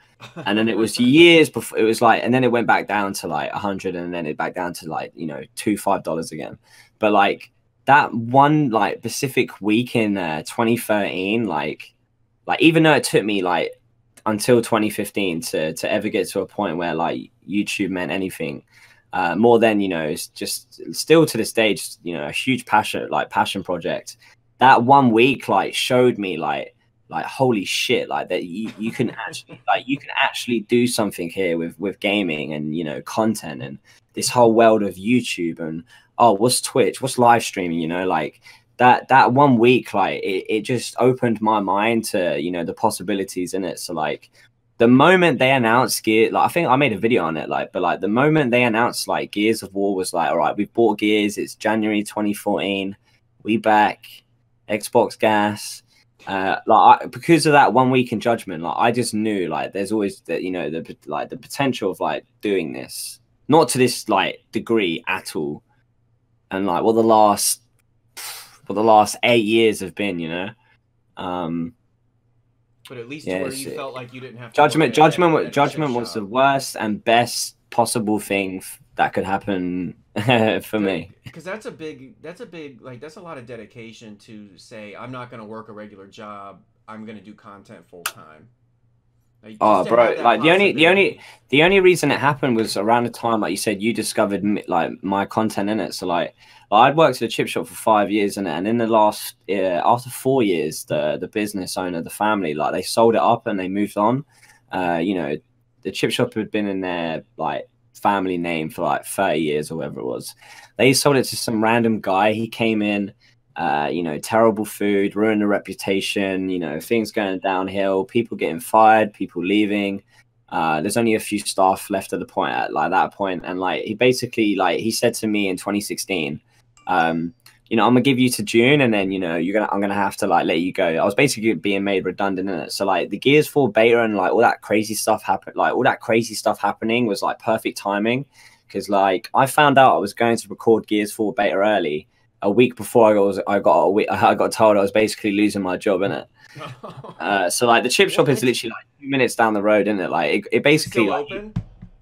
And then it was years before, it was like, and then it went back down to like 100, and then it back down to, like, you know, $5 again. But, like, that one, like, specific week in 2013, like even though it took me, like, until 2015 to ever get to a point where, like, YouTube meant anything, more than, you know, it's just still to this day, just, you know, a huge passion project. That 1 week, like, showed me, like, like holy shit, like that you can actually do something here with gaming and, you know, content and this whole world of YouTube and what's Twitch, what's live streaming, you know, like that 1 week, like it just opened my mind to, you know, the possibilities in it. So like the moment they announced Gears, like I think I made a video on it, like, but like the moment they announced like Gears of War was like, all right, we've bought Gears, it's January 2014, we back, Xbox gas, because of that 1 week in Judgment, like I just knew like there's always that, you know, the potential of like doing this, not to this like degree at all, and like what the last 8 years have been, you know. But at least yeah, where you felt like you didn't have to Judgment was the worst and best possible thing that could happen for me. Because that's a big like that's a lot of dedication to say I'm not going to work a regular job. I'm going to do content full time. Like, bro, like the only reason it happened was around the time, like you said, you discovered like my content in it. So like I'd worked at a chip shop for 5 years in it, and in the last after 4 years, the business owner, the family, like they sold it up and they moved on. You know, the chip shop had been in their like family name for like 30 years or whatever it was. They sold it to some random guy. He came in, you know, terrible food, ruined the reputation, you know, things going downhill, people getting fired, people leaving. There's only a few staff left at that point. And like, he basically, like, he said to me in 2016, you know, I'm gonna give you to June, and then, you know, I'm gonna have to like let you go. I was basically being made redundant in it. So like the Gears 4 beta and like all that crazy stuff happening was like perfect timing, because like I found out I was going to record Gears 4 beta early a week before I got told I was basically losing my job in it. So like the chip shop is literally like 2 minutes down the road, isn't it? Like it basically like, open?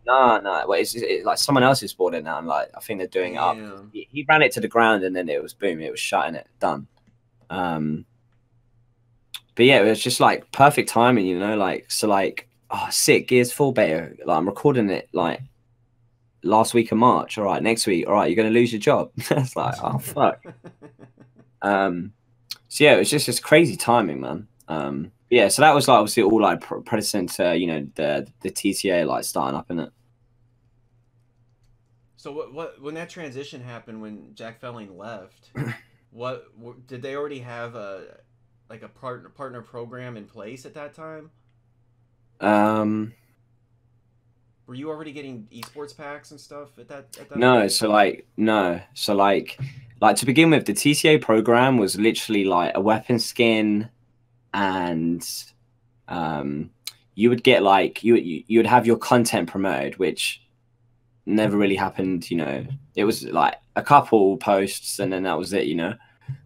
No. Well, it's like someone else has bought it now, and like I think they're doing it up. He ran it to the ground, and then it was boom, it was shutting it done. But yeah, it was just like perfect timing, you know. Like so, like sick Gears 4 beta. Like I'm recording it like last week of March. All right, next week. All right, you're gonna lose your job. It's like, oh fuck. So yeah, it was just crazy timing, man. Yeah, so that was like obviously all like precedent to, you know, the TCA like starting up in it. So what when that transition happened, when Jack Felling left, what did they already have a partner program in place at that time? Were you already getting esports packs and stuff at that No, point? so like to begin with, the TCA program was literally like a weapon skin, and you would get like you would have your content promoted, which never really happened, you know. It was like a couple posts and then that was it, you know.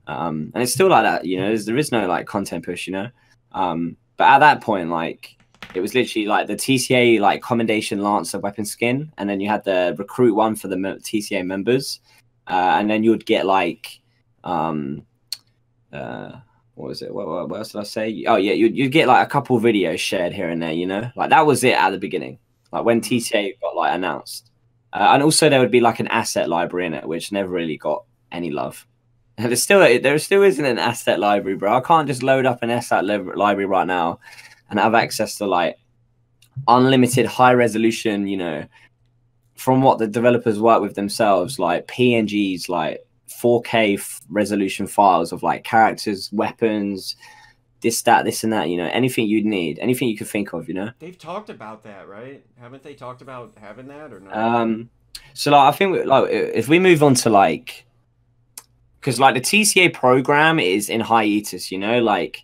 And it's still like that, you know. There is no like content push, you know. But at that point, like it was literally like the TCA like Commendation Lancer weapon skin, and then you had the recruit one for the TCA members, and then you would get like what was it? What else did I say? Oh yeah, you'd get like a couple videos shared here and there, you know. Like that was it at the beginning, like when TCA got like announced. And also there would be like an asset library in it, which never really got any love. And there still isn't an asset library, bro. I can't just load up an asset library right now and have access to like unlimited high resolution, you know, from what the developers work with themselves, like PNGs, like 4K resolution files of like characters, weapons, this, and that, you know, anything you'd need, anything you could think of, you know. They've talked about that, right? Haven't they talked about having that or not? So like I think like if we move on to like, because like the TCA program is in hiatus, you know, like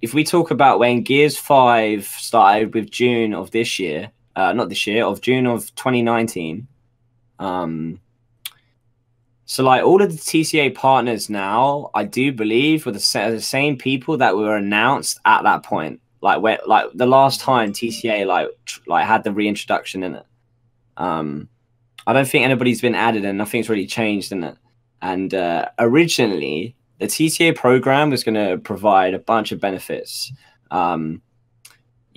if we talk about when Gears 5 started with June of this year, of June of 2019, so like all of the TCA partners now, I do believe, were the same people that were announced at that point. Like where, like the last time TCA like had the reintroduction in it. I don't think anybody's been added and nothing's really changed in it. And originally, the TCA program was going to provide a bunch of benefits. You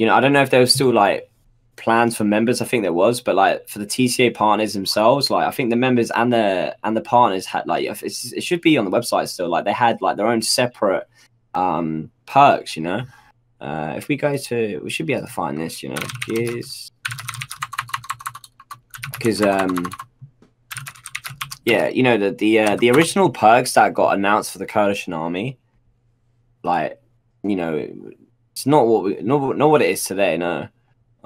know, I don't know if there was still like plans for members. I think there was, but like for the TCA partners themselves, like I think the members and the partners had like it should be on the website still. Like they had like their own separate perks, you know. If we go to, we should be able to find this, you know, Gears, because yeah, you know, the original perks that got announced for the Coalition Army, like, you know, it's not what it is today. No.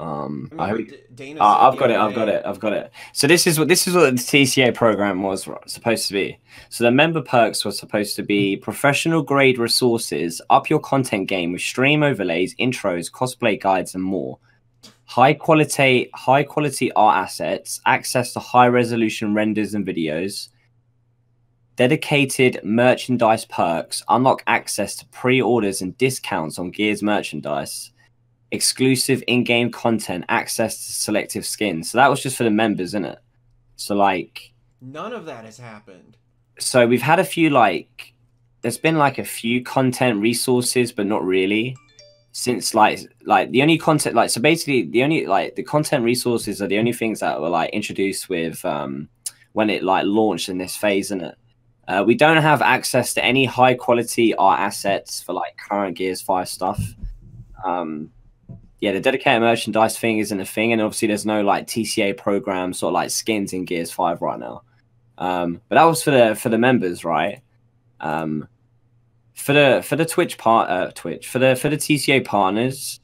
I've got it. So this is what the TCA program was supposed to be. So the member perks were supposed to be professional grade resources, up your content game with stream overlays, intros, cosplay guides, and more. High quality art assets, access to high resolution renders and videos, dedicated merchandise perks, unlock access to pre-orders and discounts on Gears merchandise, exclusive in-game content, access to selective skins. So that was just for the members, isn't it? So like none of that has happened. So we've had a few, like, there's been like a few content resources, but not really. Since like the only content, like, so basically the only, like, the content resources are the only things that were like introduced with when it like launched in this phase, isn't it? We don't have access to any high quality art assets for like current Gears 5 stuff. Yeah, the dedicated merchandise thing isn't a thing, and obviously there's no like TCA program sort of like skins in Gears 5 right now. But that was for the members, right? For the Twitch for the TCA partners,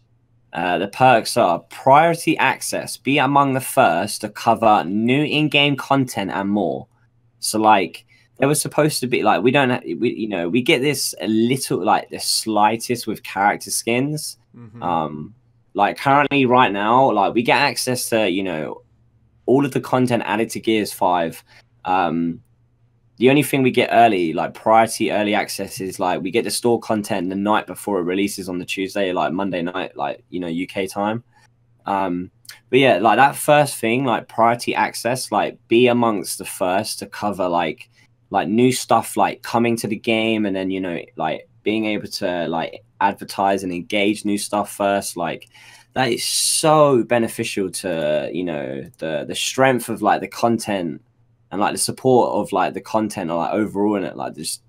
the perks are priority access, be among the first to cover new in-game content and more. So like there was supposed to be like we get this a little like the slightest with character skins. Like currently right now, like we get access to, you know, all of the content added to Gears 5. The only thing we get early, like priority early access, is like we get the store content the night before it releases on the Tuesday, like Monday night, like, you know, UK time. But yeah, like that first thing, like priority access, like be amongst the first to cover like new stuff like coming to the game, and then, you know, like being able to like advertise and engage new stuff first, like that is so beneficial to, you know, the strength of like the content and like the support of like the content or like overall in it, like just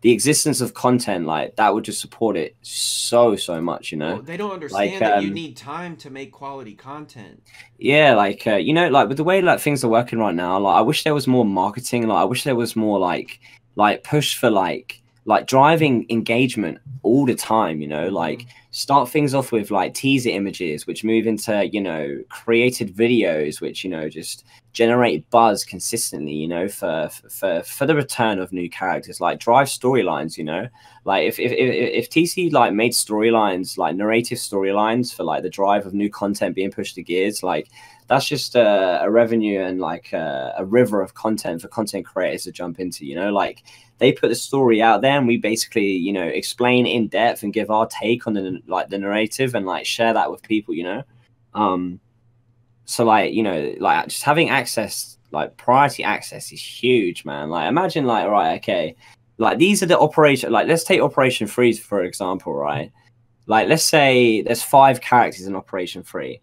the existence of content like that would just support it so much, you know. Well, they don't understand like, that you need time to make quality content. Yeah, like you know, like with the way like things are working right now, like I wish there was more marketing, like I wish there was more like push for like driving engagement all the time, you know, like start things off with like teaser images, which move into, you know, created videos, which, you know, just generate buzz consistently, you know, for the return of new characters, like drive storylines, you know, like if TC like made storylines, like narrative storylines for like the drive of new content being pushed to Gears, like that's just a revenue and like a river of content for content creators to jump into, you know, like they put the story out there and we basically, you know, explain in depth and give our take on the narrative and like share that with people, you know. So like, you know, like just having access, like priority access is huge, man. Like imagine like, right, okay, like these are the operation, like let's take Operation Freeze for example, right? Like let's say there's 5 characters in Operation 3.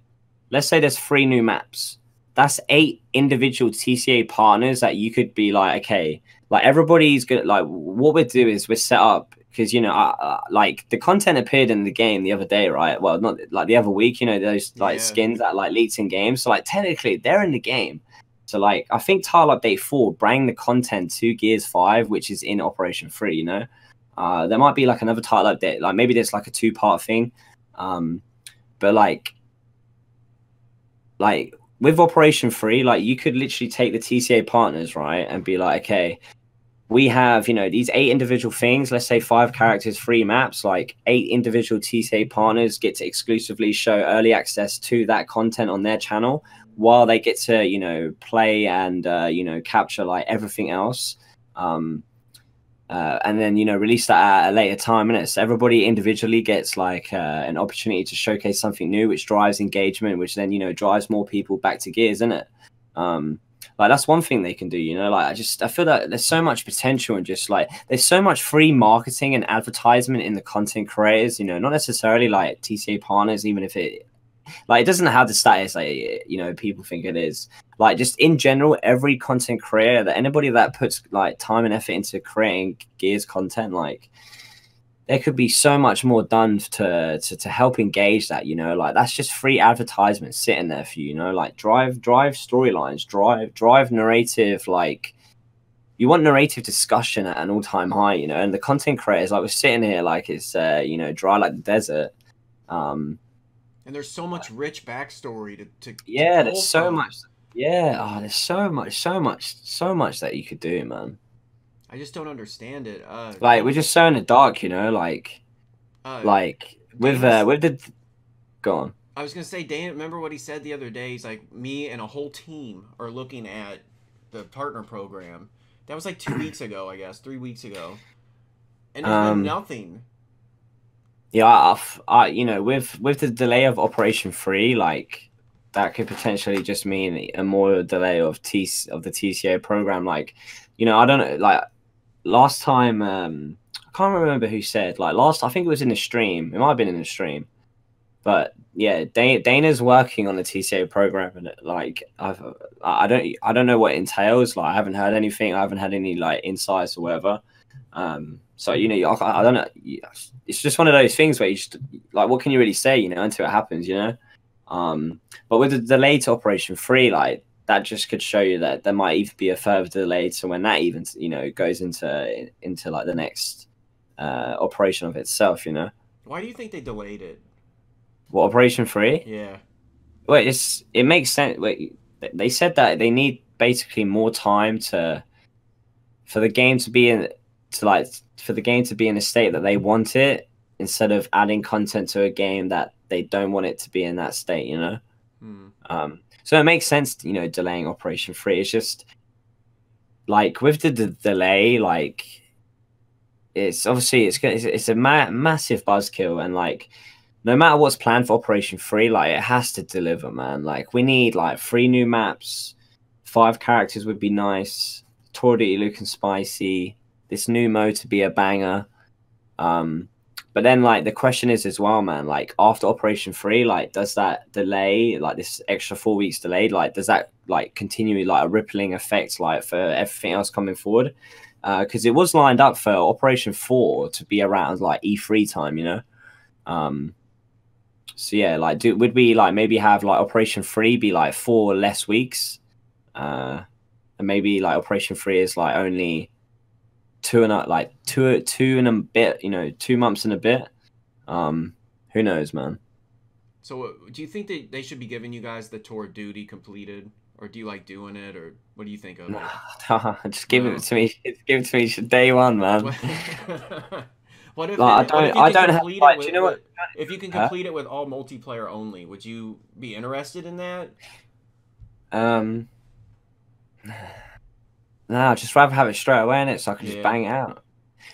Let's say there's 3 new maps. That's 8 individual TCA partners that you could be like, okay, like everybody's good. Like what we do is we're set up because, you know, like the content appeared in the game the other day, right? Well, not like the other week, you know, those like skins that like leaked in games. So like technically they're in the game. So like I think Tile Update 4 bring the content to Gears 5, which is in Operation 3, you know. There might be like another Tile Update, like maybe there's like a 2-part thing. But like with Operation 3, like you could literally take the TCA partners, right, and be like, okay, we have, you know, these 8 individual things, let's say 5 characters, 3 maps, like 8 individual TCA partners get to exclusively show early access to that content on their channel while they get to, you know, play and, you know, capture like everything else. And then, you know, release that at a later time, innit? So everybody individually gets like an opportunity to showcase something new, which drives engagement, which then, you know, drives more people back to Gears, innit? Like that's one thing they can do, you know. Like I feel that there's so much potential and just like there's so much free marketing and advertisement in the content creators, you know, not necessarily like TCA partners, even if it like it doesn't have the status like, you know, people think it is. Like just in general, every content creator, that anybody that puts like time and effort into creating Gears content, like there could be so much more done to help engage that, you know, like that's just free advertisement sitting there for you, you know, like drive storylines, drive narrative, like you want narrative discussion at an all-time high, you know, and the content creators, like we're sitting here like it's you know, dry like the desert. And there's so much rich backstory to yeah, there's so much. Yeah, oh, there's so much that you could do, man. I just don't understand it. Like we're just so in the dark, you know, like with the go on. I was gonna say, Dan, remember what he said the other day? He's like, me and a whole team are looking at the partner program. That was like 2 weeks ago, I guess, 3 weeks ago, and there's been nothing. Yeah, I you know, with the delay of Operation Free, like that could potentially just mean a more delay of the TCA program. Like, you know, I don't know, like. Last time, I can't remember who said, like I think it was in the stream. It might have been in the stream, but yeah, Dana's working on the TCA program, and like I don't know what it entails. Like I haven't heard anything. I haven't had any like insights or whatever. So you know, I don't know. It's just one of those things where you just like, what can you really say, you know, until it happens, you know. But with the delay to Operation Free, like. That just could show you that there might even be a further delay to when that even, you know, goes into like the next operation of itself, you know. Why do you think they delayed it? What, Operation Free? Yeah. Well, it makes sense. Wait, they said that they need basically more time for the game to be in a state that they want it, instead of adding content to a game that they don't want it to be in that state, you know. So it makes sense, you know, delaying Operation Free. It's just like with the delay, like it's obviously it's a massive buzzkill, and like no matter what's planned for Operation Free, like it has to deliver, man. Like we need like 3 new maps, 5 characters would be nice. Tour de Luke and Spicy. This new mode to be a banger. But then, like, the question is as well, man, like, after Operation Free, like, does that delay, like, this extra 4 weeks delayed, like, does that, like, continue, like, a rippling effect, like, for everything else coming forward? Because it was lined up for Operation 4 to be around, like, E3 time, you know? So, yeah, like, would we, like, maybe have, like, Operation 3 be, like, 4 less weeks? And maybe, like, Operation 3 is, like, only... two and a bit, you know, 2 months and a bit. Who knows, man? So do you think they should be giving you guys the tour duty completed, or do you like doing it, or what do you think of it? Just give it to me. Give it to me day one, man. What if like, I don't have. Like, do you know what? If you can complete it with all multiplayer only, would you be interested in that? No, I'd just rather have it straight away in it, so I can just bang it out.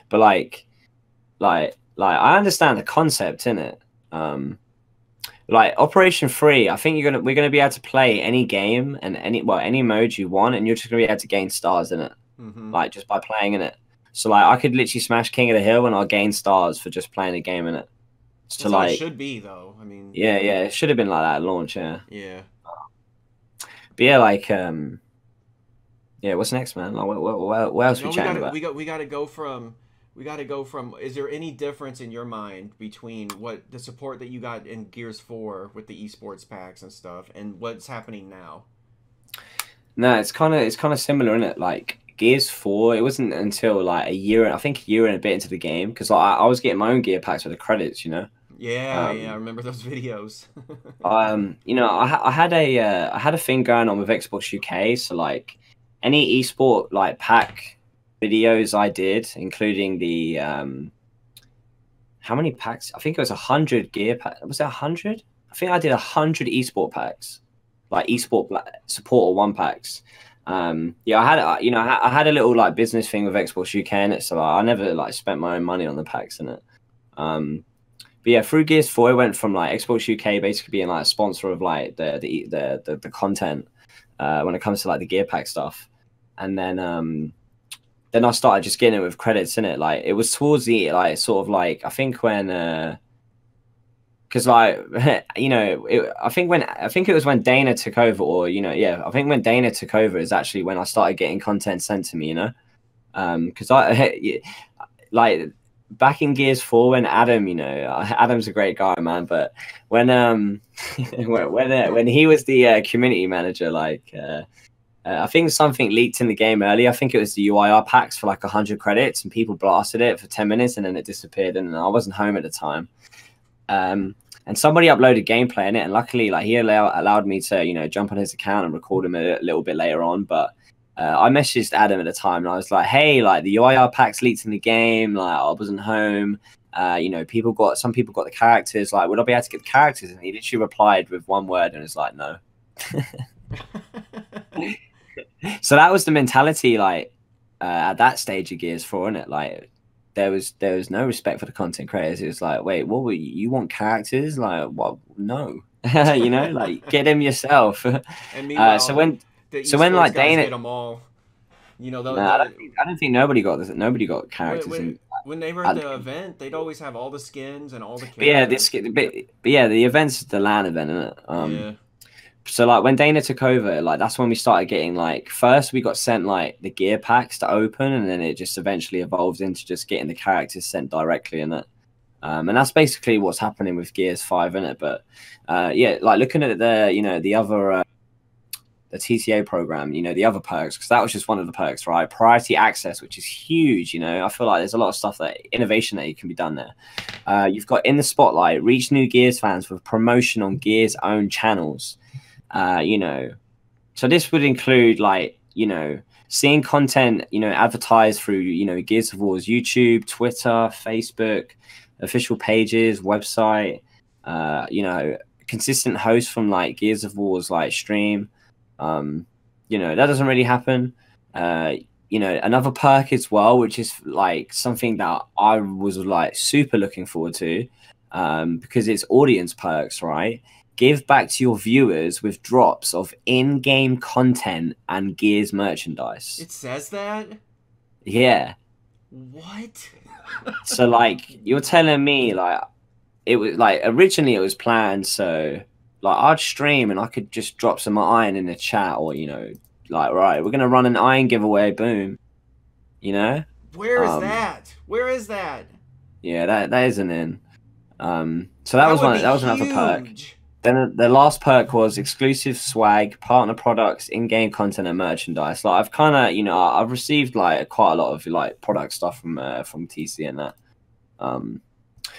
But like I understand the concept in it. Like Operation Free, I think we're gonna be able to play any game and any mode you want, and you're just gonna be able to gain stars in it, like just by playing in it. So like I could literally smash King of the Hill and I'll gain stars for just playing a game in it. So that's like how it should be though. I mean, yeah, it should have been like that at launch, yeah. Yeah. But yeah, like yeah, what's next, man? Like, what else we chatting about? We got to go from. Is there any difference in your mind between what the support that you got in Gears 4 with the esports packs and stuff, and what's happening now? No, it's kind of similar, isn't it? Like Gears 4, it wasn't until like a year and a bit into the game, because like, I was getting my own gear packs with the credits, you know. Yeah, I remember those videos. You know, I had a thing going on with Xbox UK, so like. Any esport like pack videos I did, including the how many packs? I think it was 100 gear packs. Was it 100? I think I did 100 esport packs, like esport support or 1 packs. Yeah, I had a little like business thing with Xbox UK in it, so I never like spent my own money on the packs in it. But yeah, through Gears 4, it went from like Xbox UK basically being like a sponsor of like the content when it comes to like the gear pack stuff. And then I started just getting it with credits in it. Like it was towards the like sort of like I think when because like you know I think it was when Dana took over, or you know I think when Dana took over is actually when I started getting content sent to me, you know, because I like back in Gears 4 when Adam, you know, Adam's a great guy, man. But when when he was the community manager, like I think something leaked in the game earlier. I think it was the UIR packs for like 100 credits, and people blasted it for 10 minutes, and then it disappeared. And I wasn't home at the time. And somebody uploaded gameplay in it, and luckily, like he allowed me to, you know, jump on his account and record him a little bit later on. But I messaged Adam at the time, and I was like, "Hey, like the UIR packs leaked in the game. Like I wasn't home. You know, some people got the characters. Like, would I be able to get the characters?" And he literally replied with one word, and it's like, "No." So that was the mentality, like at that stage of Gears 4, innit? Like. There was no respect for the content creators. It was like, wait, what were you want characters? Like, what? No, you know, like get them yourself. And meanwhile, so when like Dana get them all, you know, I don't think nobody got this. Nobody got characters. When they were at the event, they'd always have all the skins and all the characters. The event's the LAN event, isn't it? Yeah. So like when Dana took over, like that's when we started getting like first we got sent like the gear packs to open, and then it just eventually evolved into just getting the characters sent directly in it. And that's basically what's happening with Gears 5 in it. But yeah, like looking at the, you know, the other the TTA program, you know, the other perks, because that was just one of the perks, right? Priority access, which is huge. You know, I feel like there's a lot of stuff that innovation that can be done there. You've got in the spotlight, reach new Gears fans with promotion on Gears' own channels. You know, so this would include like, you know, seeing content, you know, advertised through, you know, Gears of War's YouTube, Twitter, Facebook, official pages, website, you know, consistent hosts from like Gears of War's like stream. You know, that doesn't really happen. You know, another perk as well, which is like something that I was like super looking forward to, because it's audience perks, right? Give back to your viewers with drops of in-game content and Gears merchandise. It says that? Yeah. What? So, like, you're telling me, like, it was, like, originally it was planned, so, like, I'd stream and I could just drop some iron in the chat, or, you know, like, right, we're going to run an iron giveaway, boom. You know? Where is that? Where is that? Yeah, that isn't in. So that was another perk. Then the last perk was exclusive swag, partner products, in-game content, and merchandise. Like I've kind of, you know, I've received like quite a lot of like product stuff from TC and that.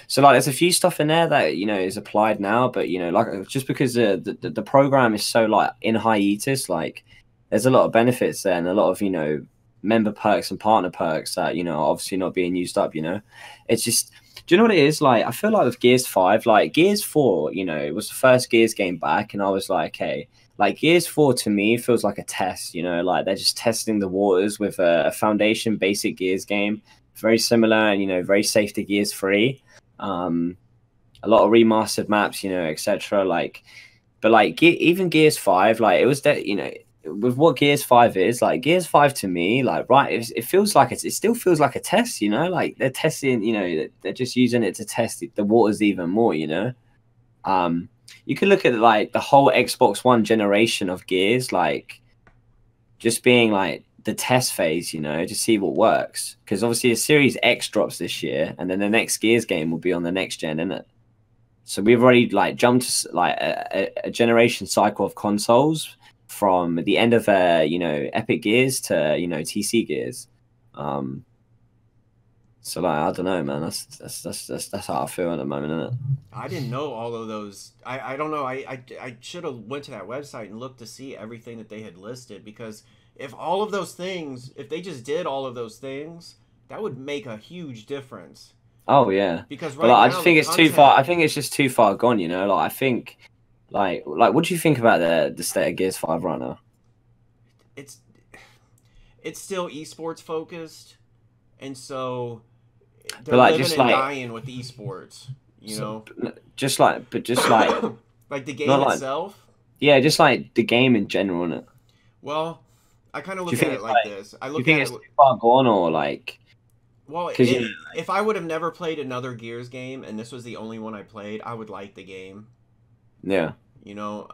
So like there's a few stuff in there that, you know, is applied now, but you know, like just because the program is so like in hiatus, like there's a lot of benefits there and a lot of, you know, member perks and partner perks that, you know, are obviously not being used up. You know, it's just. Do you know what it is? Like, I feel like with Gears 5, like Gears 4, you know, it was the first Gears game back, and I was like, hey, like Gears 4 to me feels like a test, you know, like they're just testing the waters with a foundation basic Gears game, very similar and, you know, very safe to Gears 3. A lot of remastered maps, you know, etc. Like, but like even Gears 5, like it was that, you know, with what Gears 5 is, like Gears 5 to me, like, right, it feels like it still feels like a test, you know, like they're testing, you know, they're just using it to test the waters even more, you know. You can look at like the whole Xbox One generation of Gears, like just being like the test phase, you know, to see what works, because obviously the Series X drops this year, and then the next Gears game will be on the next gen, innit? So we've already like jumped like a generation cycle of consoles, from the end of you know, Epic Gears to, you know, TC Gears. So like I don't know, man. That's how I feel at the moment, isn't it? I didn't know all of those. I don't know. I should have went to that website and looked to see everything that they had listed, because if all of those things, if they just did all of those things, that would make a huge difference. Oh yeah. Because right now, I just think it's too far. I think it's just too far gone. You know, like I think. Like, what do you think about the state of Gears 5 right now? It's still esports focused, and so they're living and dying with esports. You know, just like like the game itself. Yeah, just like the game in general, innit? Well, I kind of look at it like this. I look at it. It's too far gone, or like? Well, if I would have never played another Gears game, and this was the only one I played, I would like the game. Yeah. You know,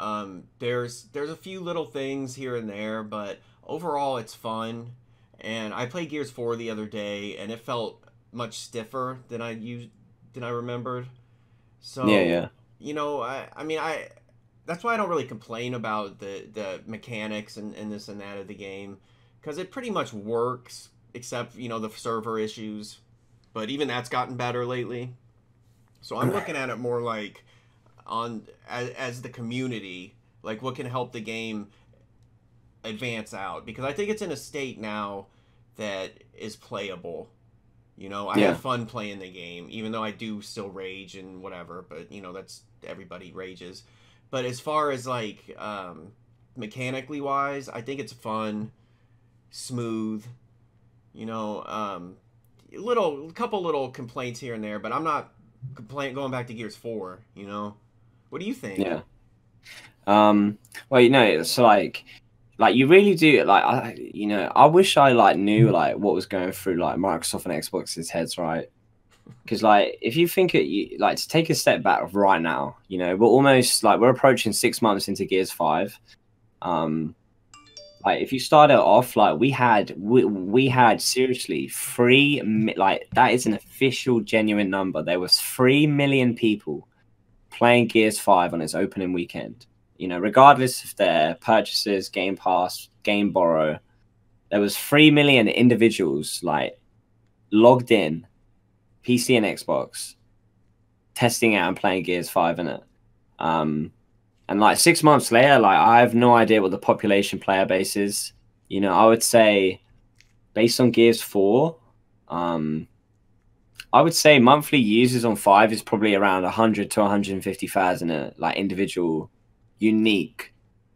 there's a few little things here and there, but overall it's fun. And I played Gears 4 the other day, and it felt much stiffer than I remembered. So Yeah. You know, I mean, that's why I don't really complain about the mechanics and this and that of the game, because it pretty much works, except, you know, the server issues. But even that's gotten better lately. So I'm looking at it more like as the community, like what can help the game advance out, because I think it's in a state now that is playable. You know, I have fun playing the game, even though I do still rage and whatever, but, you know, that's, everybody rages. But as far as, like, mechanically wise, I think it's fun, smooth, you know, couple little complaints here and there, but I'm not going back to Gears 4, you know? What do you think? Yeah. Well, you know, it's like you really do, like, I wish I, like, knew, like, what was going through, like, Microsoft and Xbox's heads, right? Because, like, if you think like, to take a step back right now, you know, we're approaching 6 months into Gears 5. Like, if you start it off, like, we had seriously like, that is an official genuine number. There was 3 million people playing Gears 5 on its opening weekend. You know, regardless of their purchases, Game Pass, Game Borrow, there was 3 million individuals, like, logged in, PC and Xbox, testing out and playing Gears 5 in it. And, like, 6 months later, like, I have no idea what the population player base is. You know, I would say, based on Gears 4, I would say monthly users on 5 is probably around 100 to 150,000, like, individual, unique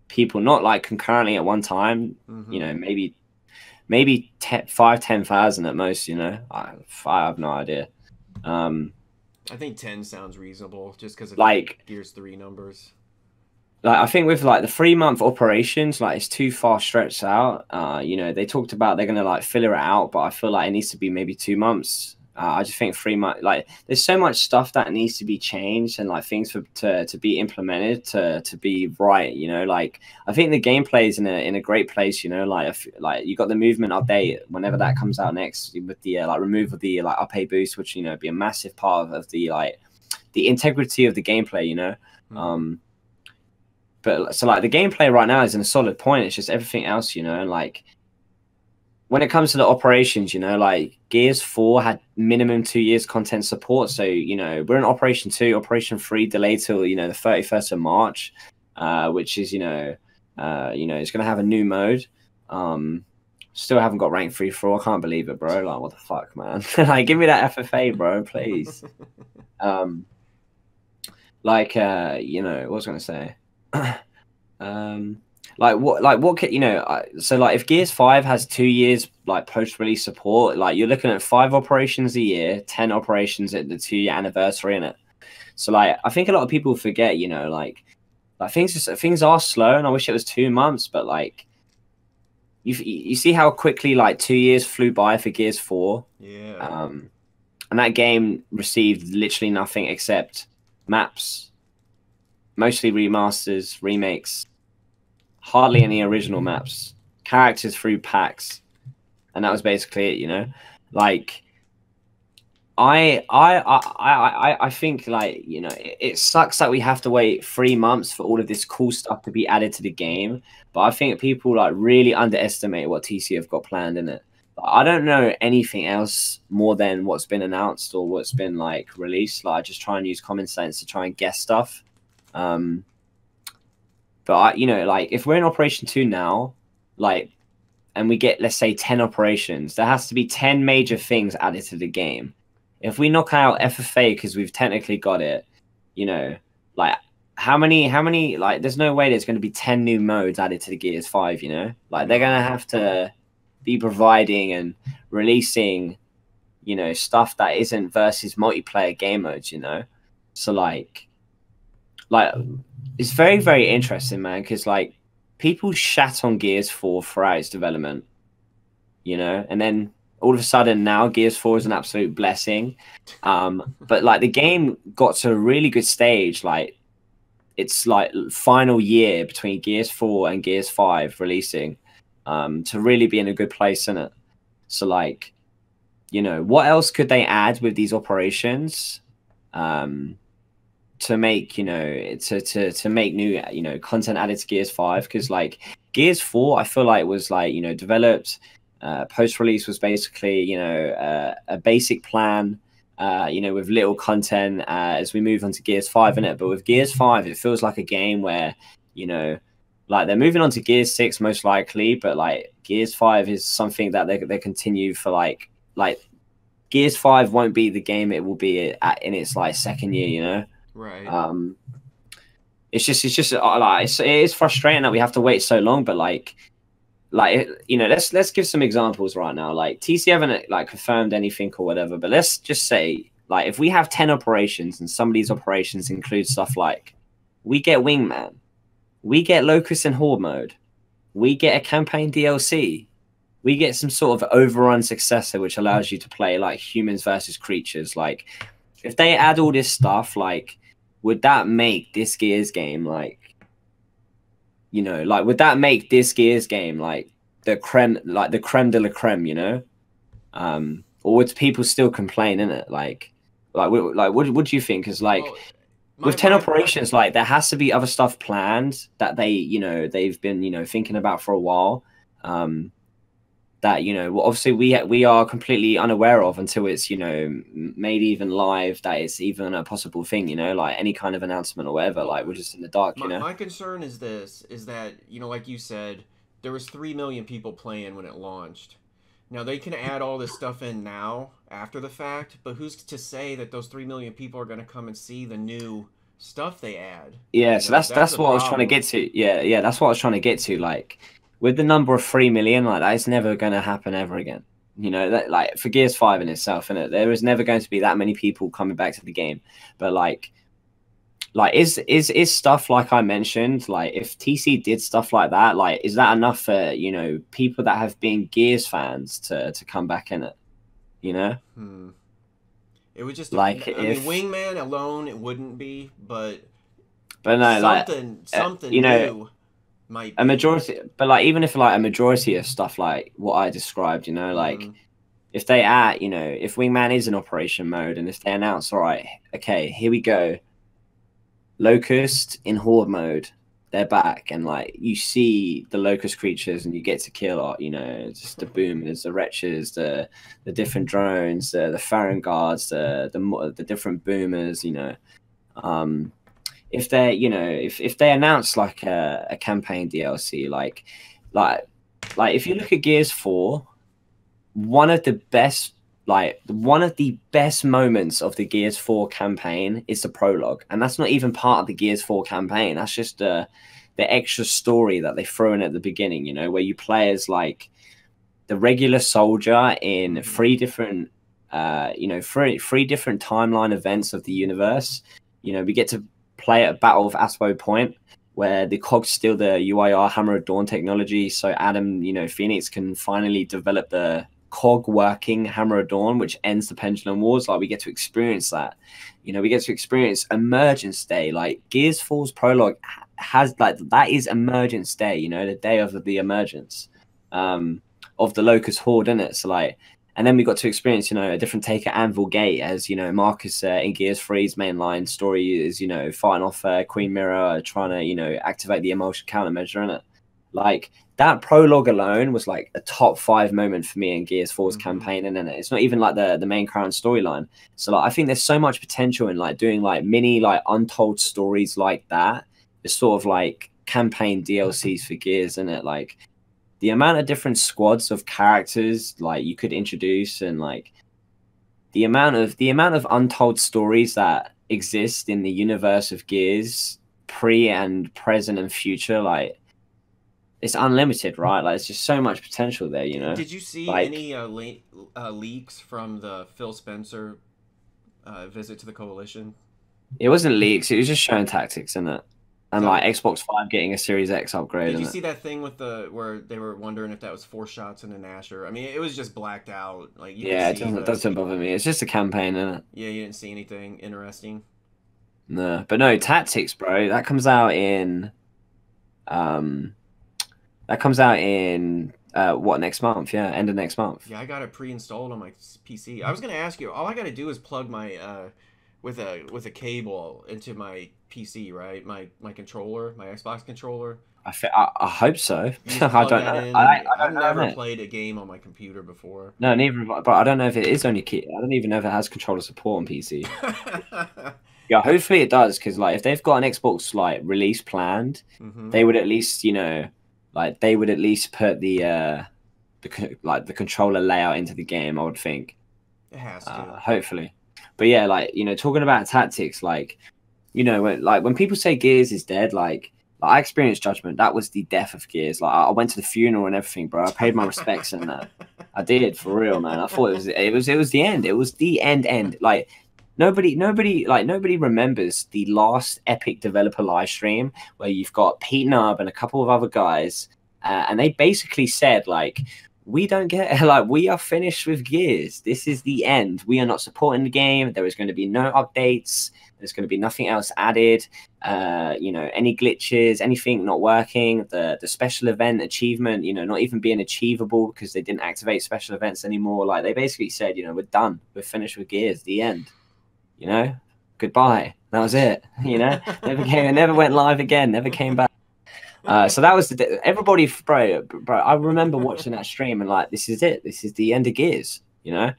people, not like concurrently at one time. You know, maybe 5,000-10,000 at most. You know, I have no idea. I think 10 sounds reasonable, just because of, like, Gears 3 numbers. Like, I think with, like, the 3-month operations, like, it's too far stretched out. You know, they talked about they're gonna, like, filler it out, but I feel like it needs to be maybe 2 months. I just think 3 months, like, there's so much stuff that needs to be changed and, like, things to be implemented to be right. You know, like, I think the gameplay is in a great place. You know, like you got the movement update whenever that comes out next, with the like, remove of the, like, up A boost, which, you know, be a massive part of the, like, the integrity of the gameplay. You know, but so, like, the gameplay right now is in a solid point. It's just everything else, you know, and, like, when it comes to the operations, you know, like, Gears 4 had minimum 2 years content support. So, you know, we're in Operation 2, Operation 3 delayed till, you know, the 31st of March, which is, you know, it's going to have a new mode. Still haven't got rank 3-4. I can't believe it, bro. Like, what the fuck, man? Like, give me that FFA, bro, please. Like, you know, what was I going to say? What can, you know, so, like, if Gears 5 has 2 years, like, post-release support, like, you're looking at 5 operations a year, 10 operations at the 2-year anniversary in it. So, like, I think a lot of people forget, you know, like things are slow, and I wish it was 2 months, but, like, you see how quickly, like, 2 years flew by for Gears 4. Yeah. And that game received literally nothing except maps, mostly remasters, remakes, hardly any original maps, characters through packs, and that was basically it. You know, like, I think, like, you know, it sucks that we have to wait 3 months for all of this cool stuff to be added to the game, but I think people, like, really underestimate what TC have got planned in it. I don't know anything else more than what's been announced or what's been, like, released. Like, I just try and use common sense to try and guess stuff. But you know, like, if we're in Operation 2 now, like, and we get, let's say, 10 operations, there has to be 10 major things added to the game. If we knock out FFA because we've technically got it, you know, like, how many, like, there's no way there's going to be 10 new modes added to the Gears 5, you know? Like, they're going to have to be providing and releasing, you know, stuff that isn't versus multiplayer game modes, you know? So, like, it's very, very interesting, man, because, like, people shat on Gears 4 throughout its development, you know, and then all of a sudden now Gears 4 is an absolute blessing. But, like, the game got to a really good stage, like, it's, like, final year between Gears 4 and Gears 5 releasing, to really be in a good place, in it. So, like, you know, what else could they add with these operations to make, you know, to make new, you know, content added to Gears 5? Because like Gears 4, I feel like was like, you know, developed, post-release was basically, you know, a basic plan, you know, with little content as we move on to Gears 5 in it. But with Gears 5, it feels like a game where, you know, like they're moving on to Gears 6 most likely, but like Gears 5 is something that they continue for like Gears 5 won't be the game it will be in its like second year, you know. Right. It's just like it is frustrating that we have to wait so long, but like you know, let's give some examples right now. Like TC haven't like confirmed anything or whatever, but let's just say like if we have 10 operations and some of these operations include stuff like we get Wingman, we get Locust and Horde mode, we get a campaign DLC, we get some sort of overrun successor which allows you to play like humans versus creatures. Like if they add all this stuff, like would that make this Gears game like, you know, like would that make this Gears game like the creme de la creme, you know? Or would people still complain in it? Like what do you think? Because like with 10 operations, like there has to be other stuff planned that they, you know, they've been, you know, thinking about for a while. That, you know, obviously we are completely unaware of until it's, you know, made even live, that it's even a possible thing, you know, like any kind of announcement or whatever. Like we're just in the dark, you know. My concern is that, you know, like you said, there was 3 million people playing when it launched. Now they can add all this stuff in now after the fact, but who's to say that those 3 million people are going to come and see the new stuff they add? Yeah, so that's what I was trying to get to. Yeah, that's what I was trying to get to. Like with the number of 3 million, like that is never going to happen ever again. You know, that like for Gears 5 in itself, and there is never going to be that many people coming back to the game. But like is stuff like I mentioned, like if TC did stuff like that, like is that enough for, you know, people that have been Gears fans to come back in it? You know, it would just like I mean, Wingman alone, it wouldn't be, but no, something you know, new might be. A majority, but like even if like a majority of stuff like what I described, you know, like if they add, you know, if Wingman is in operation mode, and if they announce, all right, okay, here we go, Locust in Horde mode, they're back, and like you see the Locust creatures and you get to kill, you know, just the boomers, the wretches, the different drones, the Farron guards, the different boomers, you know. If they, you know, if they announce like a campaign DLC, like if you look at Gears 4, one of the best moments of the Gears 4 campaign is the prologue, and that's not even part of the Gears 4 campaign. That's just the extra story that they throw in at the beginning, you know, where you play as like the regular soldier in three different timeline events of the universe. You know, we get to play at Battle of Aspo Point, where the cogs steal the UIR Hammer of Dawn technology, so Adam, you know, Phoenix can finally develop the cog working Hammer of Dawn, which ends the Pendulum Wars. Like we get to experience that, you know, we get to experience Emergence Day. Like Gears 4's prologue has like that is Emergence Day, you know, the day of the emergence of the Locust Horde in it. So like, and then we got to experience, you know, a different take at Anvil Gate, as, you know, Marcus in Gears 3's mainline story is, you know, fighting off Queen Mirror, trying to, you know, activate the emotion countermeasure in it. Like that prologue alone was like a top 5 moment for me in Gears 4's campaign, and then it's not even like the main current storyline. So like I think there's so much potential in like doing like mini like untold stories like that. It's sort of like campaign DLCs for Gears, isn't it? Like the amount of different squads of characters like you could introduce, and like the amount of untold stories that exist in the universe of Gears, pre and present and future, like it's unlimited, right? Like, it's just so much potential there, you know? Did you see like, any leaks from the Phil Spencer visit to the Coalition? It wasn't leaks. It was just showing tactics, in it? And, like, Xbox 5 getting a Series X upgrade. Did you see that thing with where they were wondering if that was 4 shots in an Asher? I mean, it was just blacked out. Like, yeah, it doesn't bother me. It's just a campaign, isn't it? Yeah, you didn't see anything interesting? No. But no, Tactics, bro. That comes out in... What, next month? Yeah, end of next month. Yeah, I got it pre-installed on my PC. I was gonna ask you. All I gotta do is plug my with a cable into my PC, right? My controller, my Xbox controller. I hope so. I don't know. I've never played a game on my computer before. No, neither. But I don't know if it is only. I don't even know if it has controller support on PC. Yeah, hopefully it does, because like if they've got an Xbox like release planned, they would at least, you know, like they would at least put the controller layout into the game. I would think. It has to. Hopefully, but yeah, like, you know, talking about tactics, like, you know, when people say Gears is dead, like I experienced Judgment. That was the death of Gears. Like I went to the funeral and everything, bro. I paid my respects and that. I did, for real, man. I thought it was the end. It was the end. Like nobody remembers the last epic developer live stream where you've got Pete Nubb and a couple of other guys, and they basically said like, we don't get, like, we are finished with Gears. This is the end. We are not supporting the game. There is going to be no updates. There's going to be nothing else added. You know, any glitches, anything not working, the special event achievement, you know, not even being achievable because they didn't activate special events anymore. Like, they basically said, you know, we're done. We're finished with Gears. The end. You know, goodbye. That was it. You know, never went live again. Never came back. So that was everybody, bro. I remember watching that stream and like, this is it. This is the end of Gears. You know.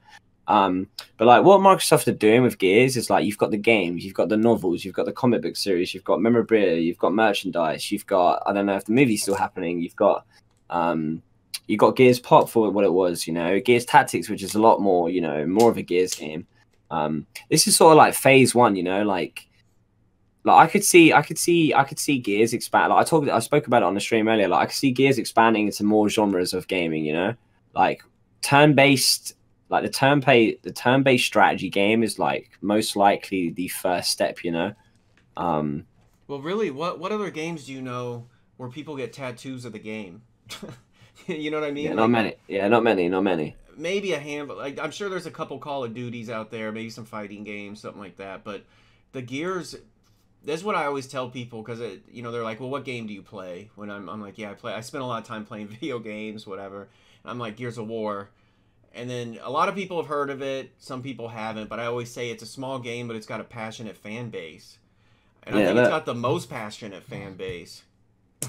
But like what Microsoft are doing with Gears is like, you've got the games, you've got the novels, you've got the comic book series, you've got memorabilia, you've got merchandise, you've got, I don't know if the movie's still happening, you've got Gears Pop for what it was, you know, Gears Tactics, which is a lot more, you know, more of a Gears game. This is sort of like phase one, you know, like I could see Gears expand. Like I spoke about it on the stream earlier. Like I could see Gears expanding into more genres of gaming, you know, like turn-based. Like the turn-based strategy game is like most likely the first step, you know. Well, really, what other games do you know where people get tattoos of the game? You know what I mean? Yeah, not many. Yeah, not many. Maybe a handful. Like, I'm sure there's a couple Call of Duties out there, maybe some fighting games, something like that. But the Gears, that's what I always tell people, because you know, they're like, well, what game do you play? When I'm like, yeah, I spend a lot of time playing video games, whatever. And I'm like, Gears of War. And then a lot of people have heard of it. Some people haven't. But I always say it's a small game, but it's got a passionate fan base. And I think it's got the most passionate fan base.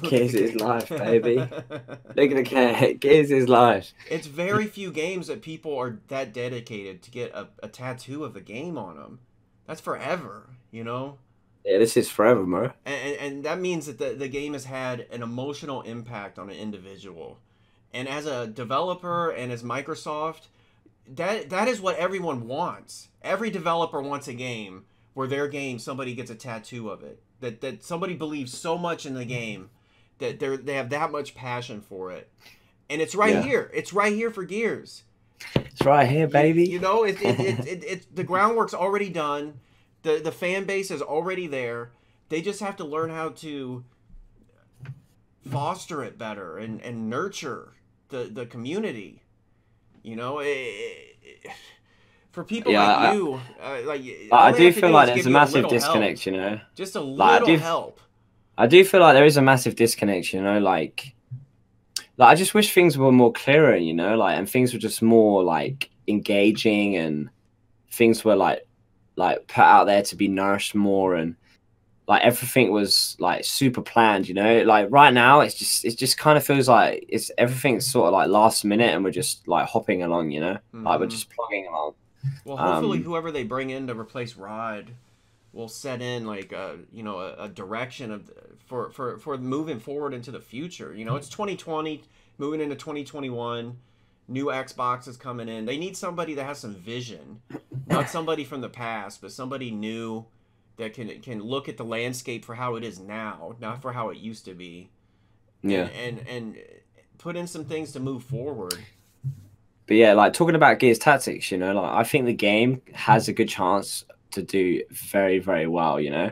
Gears is life, baby. Look at the cat. Gears is life. It's very few games that people are that dedicated to get a tattoo of the game on them. That's forever, you know? Yeah, this is forever, bro. And that means that the game has had an emotional impact on an individual. And as a developer and as Microsoft, that is what everyone wants. Every developer wants a game where their game, somebody gets a tattoo of it. That somebody believes so much in the game that they have that much passion for it. And it's right here. It's right here for Gears. It's right here, baby. You know, it's the groundwork's already done. The fan base is already there. They just have to learn how to foster it better and nurture the community, you know. For people like you, I do feel like there's a massive disconnect, you know. Just a little help. I do feel like there is a massive disconnect, you know. Like I just wish things were more clearer, you know, like, and things were just more like engaging, and things were like put out there to be nourished more, and like everything was like super planned, you know. Like right now it just kind of feels like everything's sort of like last minute, and we're just like hopping along, you know. Like we're just plugging along. Well, hopefully whoever they bring in to replace Rod will set in like you know, a direction of for moving forward into the future. You know, it's 2020 moving into 2021. New Xbox is coming in. They need somebody that has some vision, not somebody from the past, but somebody new that can look at the landscape for how it is now, not for how it used to be. Yeah. And put in some things to move forward. But yeah, like talking about Gears Tactics, you know, like I think the game has a good chance to do very, very well, you know.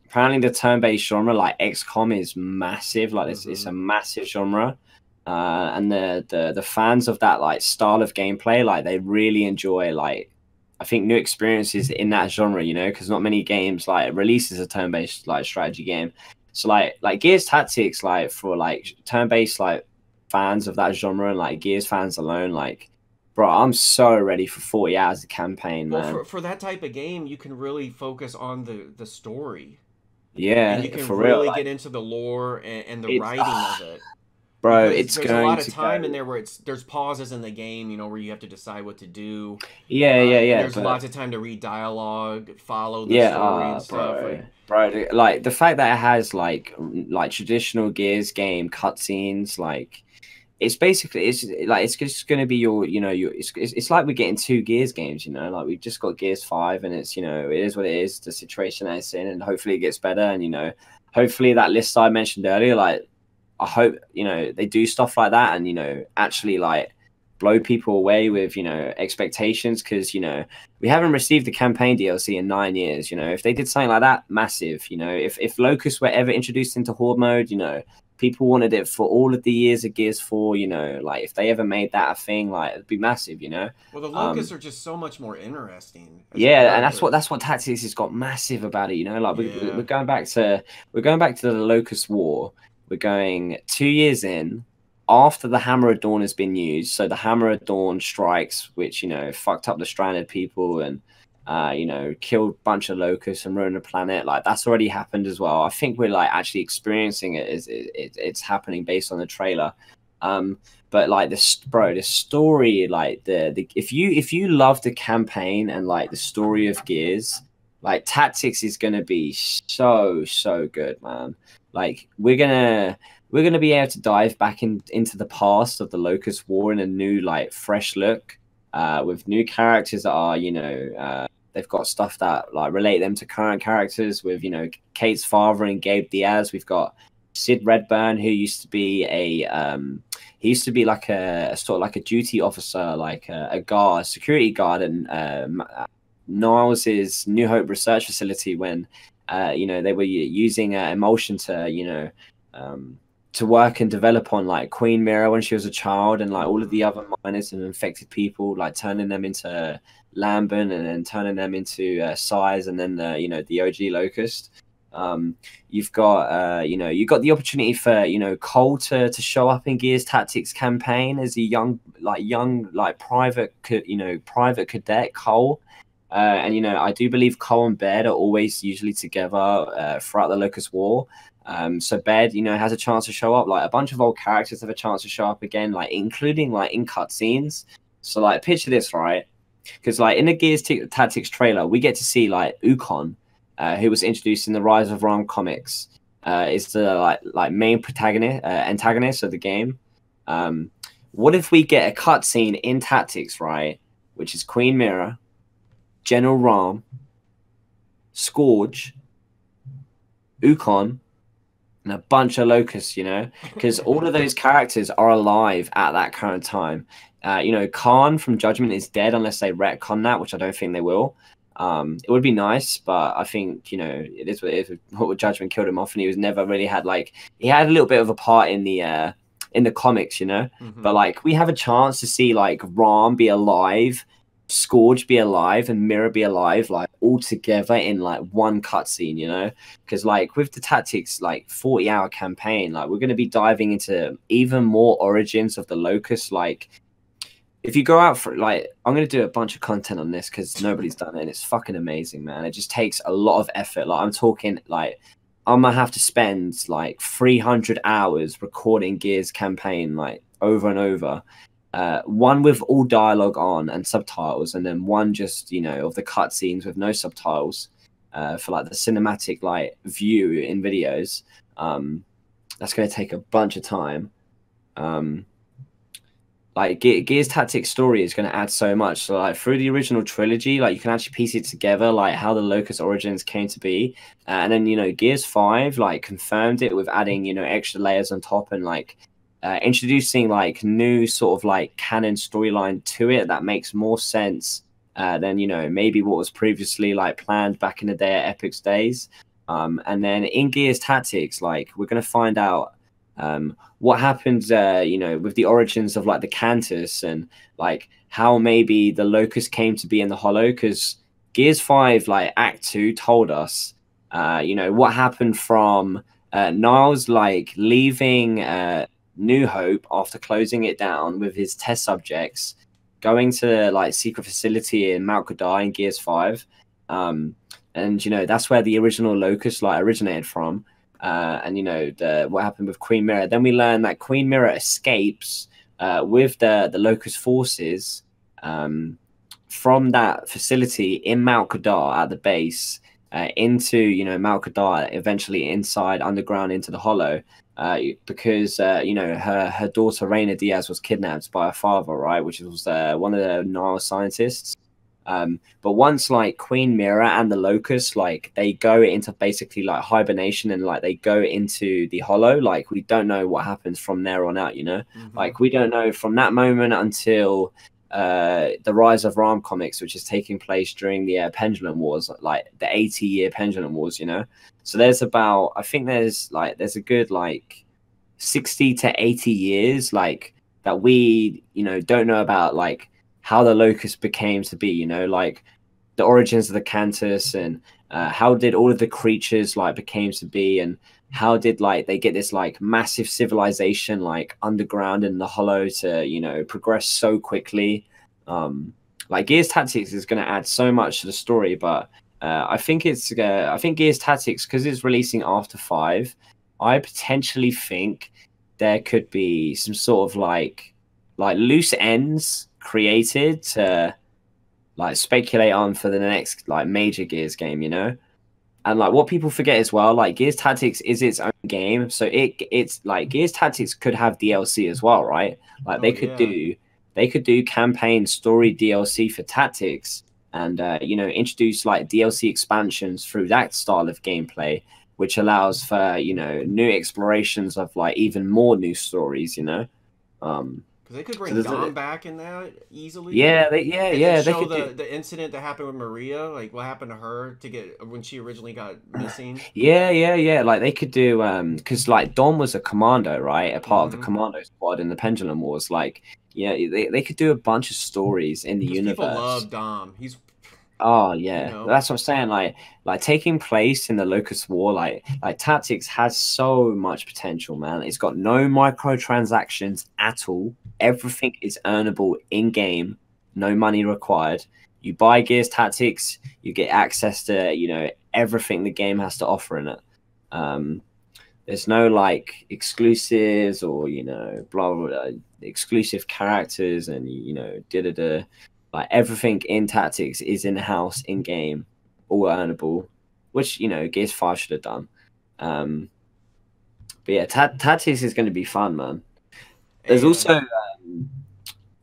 Apparently the turn-based genre, like XCOM, is massive. Like it's a massive genre. And the fans of that like style of gameplay, like they really enjoy like, I think, new experiences in that genre, you know, because not many games like releases a turn-based like strategy game. So like Gears Tactics, like for like turn-based like fans of that genre and like Gears fans alone, like, bro, I'm so ready for 40 hours of campaign, man. Well, for that type of game, you can really focus on the story. Yeah, and you can for really real, get into the lore and the writing of it. Bro, Because there's a lot of time in there where there's pauses in the game, you know, where you have to decide what to do. Yeah. There's lots of time to read dialogue, follow the story and stuff. Bro, like the fact that it has like traditional Gears game cutscenes, like it's basically it's just gonna be your, you know, it's like we're getting 2 Gears games, you know, like we've just got Gears 5 and it's, you know, it is what it is, the situation that it's in, and hopefully it gets better, and you know, hopefully that list I mentioned earlier, like I hope, you know, they do stuff like that and, you know, actually like blow people away with, you know, expectations, because, you know, we haven't received the campaign DLC in 9 years. You know, if they did something like that, massive. You know, if Locusts were ever introduced into Horde mode, you know, people wanted it for all of the years of Gears 4, you know, like if they ever made that a thing, like it'd be massive, you know. Well, the Locusts are just so much more interesting. Yeah, and that's what Tactics has got massive about it, you know. Like we're going back to the Locust War. We're going 2 years in after the Hammer of Dawn has been used. So the Hammer of Dawn strikes, which, you know, fucked up the stranded people and, you know, killed a bunch of locusts and ruined the planet. Like that's already happened as well. I think we're like actually experiencing it. It's happening based on the trailer. But like the story, like if you love the campaign and like the story of Gears, like Tactics is gonna be so good, man. Like we're gonna be able to dive back into the past of the Locust War in a new, like, fresh look, with new characters that are, you know, they've got stuff that like relate them to current characters. With, you know, Kate's father and Gabe Diaz. We've got Sid Redburn, who used to be like a sort of like a duty officer, like a security guard, and Niles' New Hope research facility when, you know, they were using emulsion to, you know, to work and develop on like Queen Mira when she was a child, and like all of the other miners and infected people, like turning them into Lambent and then turning them into Size, and then you know, the OG Locust. You've got you know, you got the opportunity for, you know, Cole to show up in Gears Tactics campaign as a young private cadet Cole. And, you know, I do believe Cole and Baird are always usually together throughout the Locust War. So Baird, you know, has a chance to show up. Like a bunch of old characters have a chance to show up again, like including like in cutscenes. So like picture this, right? Because like in the Gears Tactics trailer, we get to see like Ukon, who was introduced in the Rise of Rome comics, is the like main antagonist of the game. What if we get a cutscene in Tactics, right? Which is Queen Mira, General Ram, Scourge, Ukon, and a bunch of Locusts, you know? Because all of those characters are alive at that current time. You know, Khan from Judgment is dead unless they retcon that, which I don't think they will. It would be nice, but I think, you know, it is what it is. What Judgment killed him off, and he was never really had, like, he had a little bit of a part in the comics, you know? But, like, we have a chance to see, like, Ram be alive, Scourge be alive, and Mira be alive, like all together in like one cutscene, you know? Because like with the Tactics like 40-hour campaign, like we're going to be diving into even more origins of the Locust. Like if you go out for, like, I'm going to do a bunch of content on this because nobody's done it, and it's fucking amazing, man. It just takes a lot of effort. Like I'm talking, like, I'm gonna have to spend like 300 hours recording Gears campaign, like over and over. One with all dialogue on and subtitles, and then one just, you know, of the cutscenes with no subtitles, for like the cinematic like view in videos. That's going to take a bunch of time. Like Gears Tactics story is going to add so much. So like through the original trilogy, like you can actually piece it together, like how the Locust origins came to be, and then, you know, Gears 5 like confirmed it with adding, you know, extra layers on top, and like introducing like new sort of like canon storyline to it that makes more sense than, you know, maybe what was previously like planned back in the day at Epic's days. And then in Gears Tactics, like we're going to find out what happens, you know, with the origins of like the Cantus, and like how maybe the Locust came to be in the Hollow, because Gears 5 like Act 2 told us, you know, what happened from Niles like leaving New Hope after closing it down with his test subjects, going to like secret facility in Mount Kadar in Gears 5. And you know, that's where the original Locust like originated from. And you know, what happened with Queen Mira. Then we learn that Queen Mira escapes with the Locust forces from that facility in Mount Kadar at the base into, you know, Mount Kadar, eventually inside underground into the Hollow, because you know, her daughter Reina Diaz was kidnapped by her father, right, which was one of the Nile scientists. But once like Queen Mira and the Locust, like they go into basically like hibernation and like they go into the Hollow, like we don't know what happens from there on out, you know. Like we don't know from that moment until the Rise of Ram comics, which is taking place during the Pendulum Wars, like the 80-year Pendulum Wars, you know. So there's about, I think there's a good like 60 to 80 years like that we, you know, don't know about, like how the Locust became to be, you know, like the origins of the Cantus, and how did all of the creatures like became to be, and how did like they get this like massive civilization like underground in the Hollow to, you know, progress so quickly. Like Gears Tactics is going to add so much to the story, but I think Gears Tactics, because it's releasing after 5, I potentially think there could be some sort of like loose ends created to like speculate on for the next like major Gears game, you know. And like what people forget as well, like Gears Tactics is its own game, so it's like Gears Tactics could have DLC as well, right? Like they could do campaign story DLC for Tactics, and you know, introduce like DLC expansions through that style of gameplay, which allows for, you know, new explorations of like even more new stories, you know. Because they could bring Dom back in that easily. Yeah, they show the incident that happened with Maria, like what happened to her to get when she originally got missing. Yeah. Like they could do because like Dom was a commando, right? A part of the commando squad in the Pendulum Wars. Like, yeah, they could do a bunch of stories in the universe. People love Dom. He's yeah, you know? That's what I'm saying. Like taking place in the Locust War, like Tactics has so much potential, man. It's got no microtransactions at all. Everything is earnable in game, no money required. You buy Gears Tactics, you get access to, you know, everything the game has to offer in it. There's no like exclusives or, you know, blah blah blah, exclusive characters and, you know, like everything in Tactics is in house, in game, all earnable, which, you know, Gears 5 should have done. But yeah, Tactics is going to be fun, man. There's also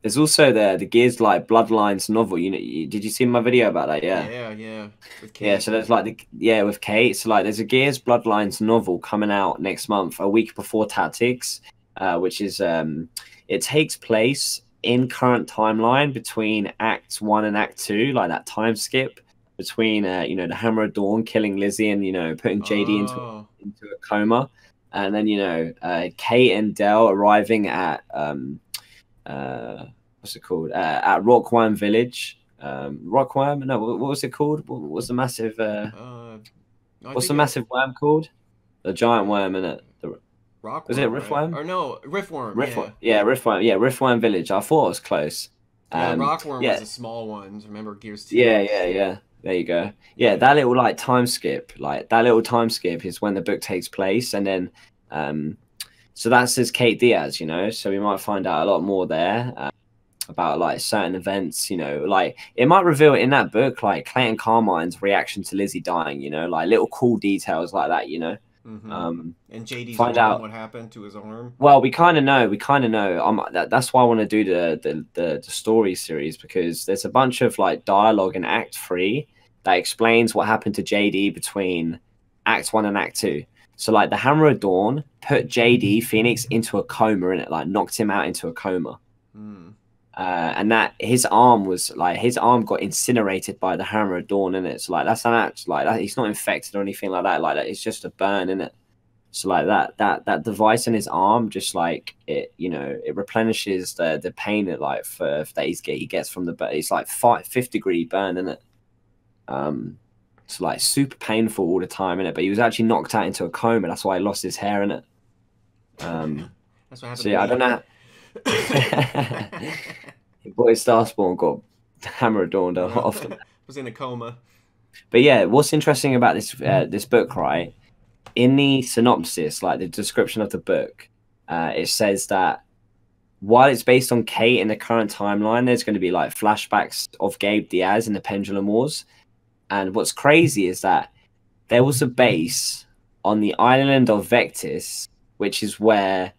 the Gears like Bloodlines novel. You know, did you see my video about that? Yeah. With Kate. Yeah, so there's like with Kate. So like there's a Gears Bloodlines novel coming out next month, a week before Tactics, which is it takes place in current timeline between Act 1 and Act 2, like that time skip between you know, the Hammer of Dawn killing Lizzie and, you know, putting JD into a coma, and then, you know, Kate and Del arriving at what's it called, at Rockworm Village. Rockworm? No, what was it called? What was the massive what's the massive worm called? The giant worm in it. Rockworm, was it Riftworm? Right? Or no, Riftworm. Riftworm. Yeah, Riftworm. Yeah, Riftworm Village. I thought it was close. Yeah, Rockworm was the small ones. Remember Gears 2? Yeah. There you go. Yeah, that little like time skip, is when the book takes place, and then so that says Kate Diaz, you know. So we might find out a lot more there about like certain events, you know. Like it might reveal in that book like Clayton Carmine's reaction to Lizzie dying, you know, like little cool details like that, you know. And JD's find out what happened to his arm. Well, we kind of know. That's why I want to do the story series, because there's a bunch of like dialogue in Act 3 that explains what happened to JD between Act 1 and Act 2. So like the Hammer of Dawn put JD Phoenix into a coma, in it, like knocked him out into a coma. And that his arm got incinerated by the Hammer of Dawn, in it. So like that's an act, like that, he's not infected or anything like that. Like that, it's just a burn, in it. So like that device in his arm, just like it, you know, it replenishes the pain that like that he gets from the burn. It's like 5-degree burn, in it. It's like super painful all the time, in it. But he was actually knocked out into a coma. That's why he lost his hair, in it. That's what happened. So yeah, I don't know. Your boy StarSpawn got hammer dawned off. Was in a coma. But yeah, what's interesting about this book, right? In the synopsis, like the description of the book, it says that while it's based on Kate in the current timeline, there's going to be like flashbacks of Gabe Diaz in the Pendulum Wars. And what's crazy is that there was a base on the island of Vectis, which is where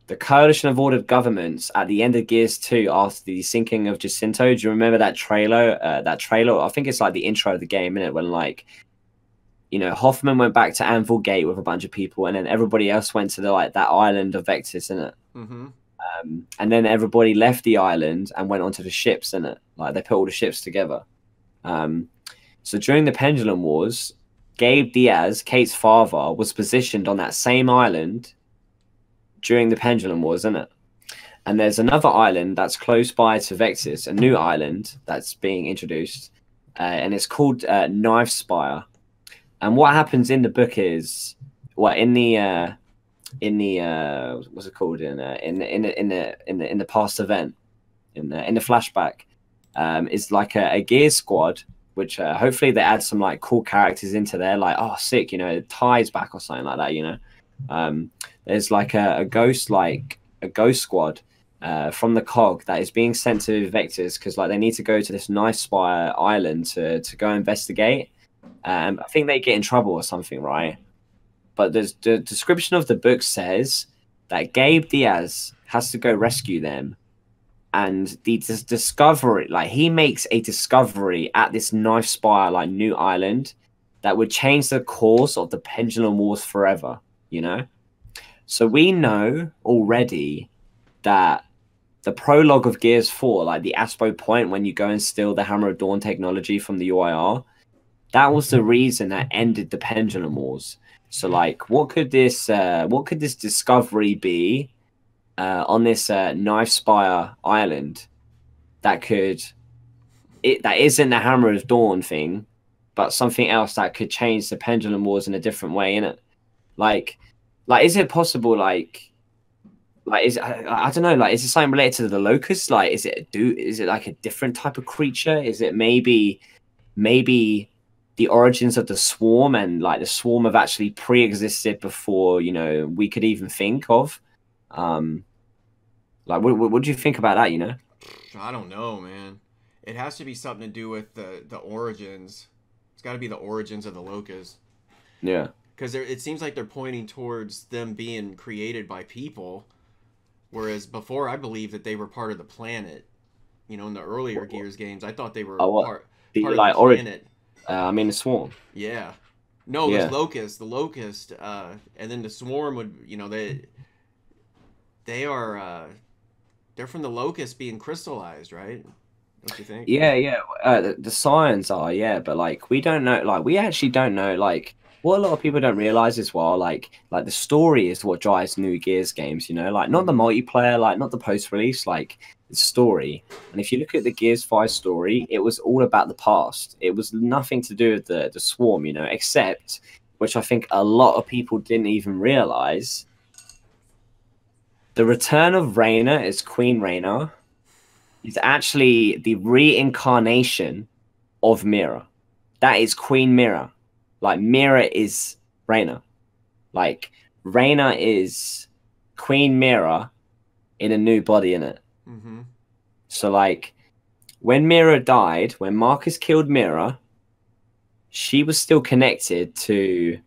the Coalition of Ordered Governments at the end of Gears 2, after the sinking of Jacinto, do you remember that trailer? I think it's like the intro of the game, innit? When like, you know, Hoffman went back to Anvil Gate with a bunch of people, and then everybody else went to that island of Vectis, innit? Mm-hmm. And then everybody left the island and went onto the ships, innit? Like they put all the ships together. So during the Pendulum Wars, Gabe Diaz, Kate's father, was positioned on that same island during the Pendulum Wars, isn't it? And there's another island that's close by to Vectis, a new island that's being introduced, and it's called Knife Spire. And what happens in the book is, well, in the what's it called, in the past event, in the flashback, is like a gear squad, which hopefully they add some like cool characters into there, like, oh sick, you know, Ty's back or something like that, you know. There's like a ghost squad from the COG that is being sent to Vectis because like they need to go to this Knife Spire island to go investigate. I think they get in trouble or something, right? But the description of the book says that Gabe Diaz has to go rescue them, and the discovery, like he makes a discovery at this Knife Spire, like new island, that would change the course of the Pendulum Wars forever, you know? So we know already that the prologue of Gears 4, like the Aspo point when you go and steal the Hammer of Dawn technology from the UIR, that was the reason that ended the Pendulum Wars. So like, what could this discovery be on this Knife Spire island that isn't the Hammer of Dawn thing, but something else that could change the Pendulum Wars in a different way, innit? Like, is it possible? Like, I don't know. Like, is it something related to the Locust? Like, is it like a different type of creature? Is it maybe the origins of the Swarm, and like the Swarm have actually pre-existed before, you know, we could even think of? Like, what do you think about that? You know, I don't know, man. It has to be something to do with the origins. It's got to be the origins of the Locust. Yeah. Because it seems like they're pointing towards them being created by people, whereas before I believed that they were part of the planet. You know, in the earlier Gears games, I thought they were part of the planet. I mean the Swarm. Yeah. No, it was Locust. The Locust, and then the Swarm would, you know, they are they're from the Locust being crystallized, right? Don't you think? Yeah. The signs are, yeah, but like we don't know. Like we actually don't know. Like, what a lot of people don't realize as well, like the story is what drives new Gears games, you know, like not the multiplayer, like not the post-release, like the story. And if you look at the Gears 5 story, it was all about the past. It was nothing to do with the Swarm, you know, except, which I think a lot of people didn't even realize, the return of Reyna as Queen Reyna is actually the reincarnation of Mira. That is Queen Mira. Like, Mira is Reyna. Like, Reyna is Queen Mira in a new body, innit? Mm-hmm. So, like, when Mira died, when Marcus killed Mira, she was still connected to...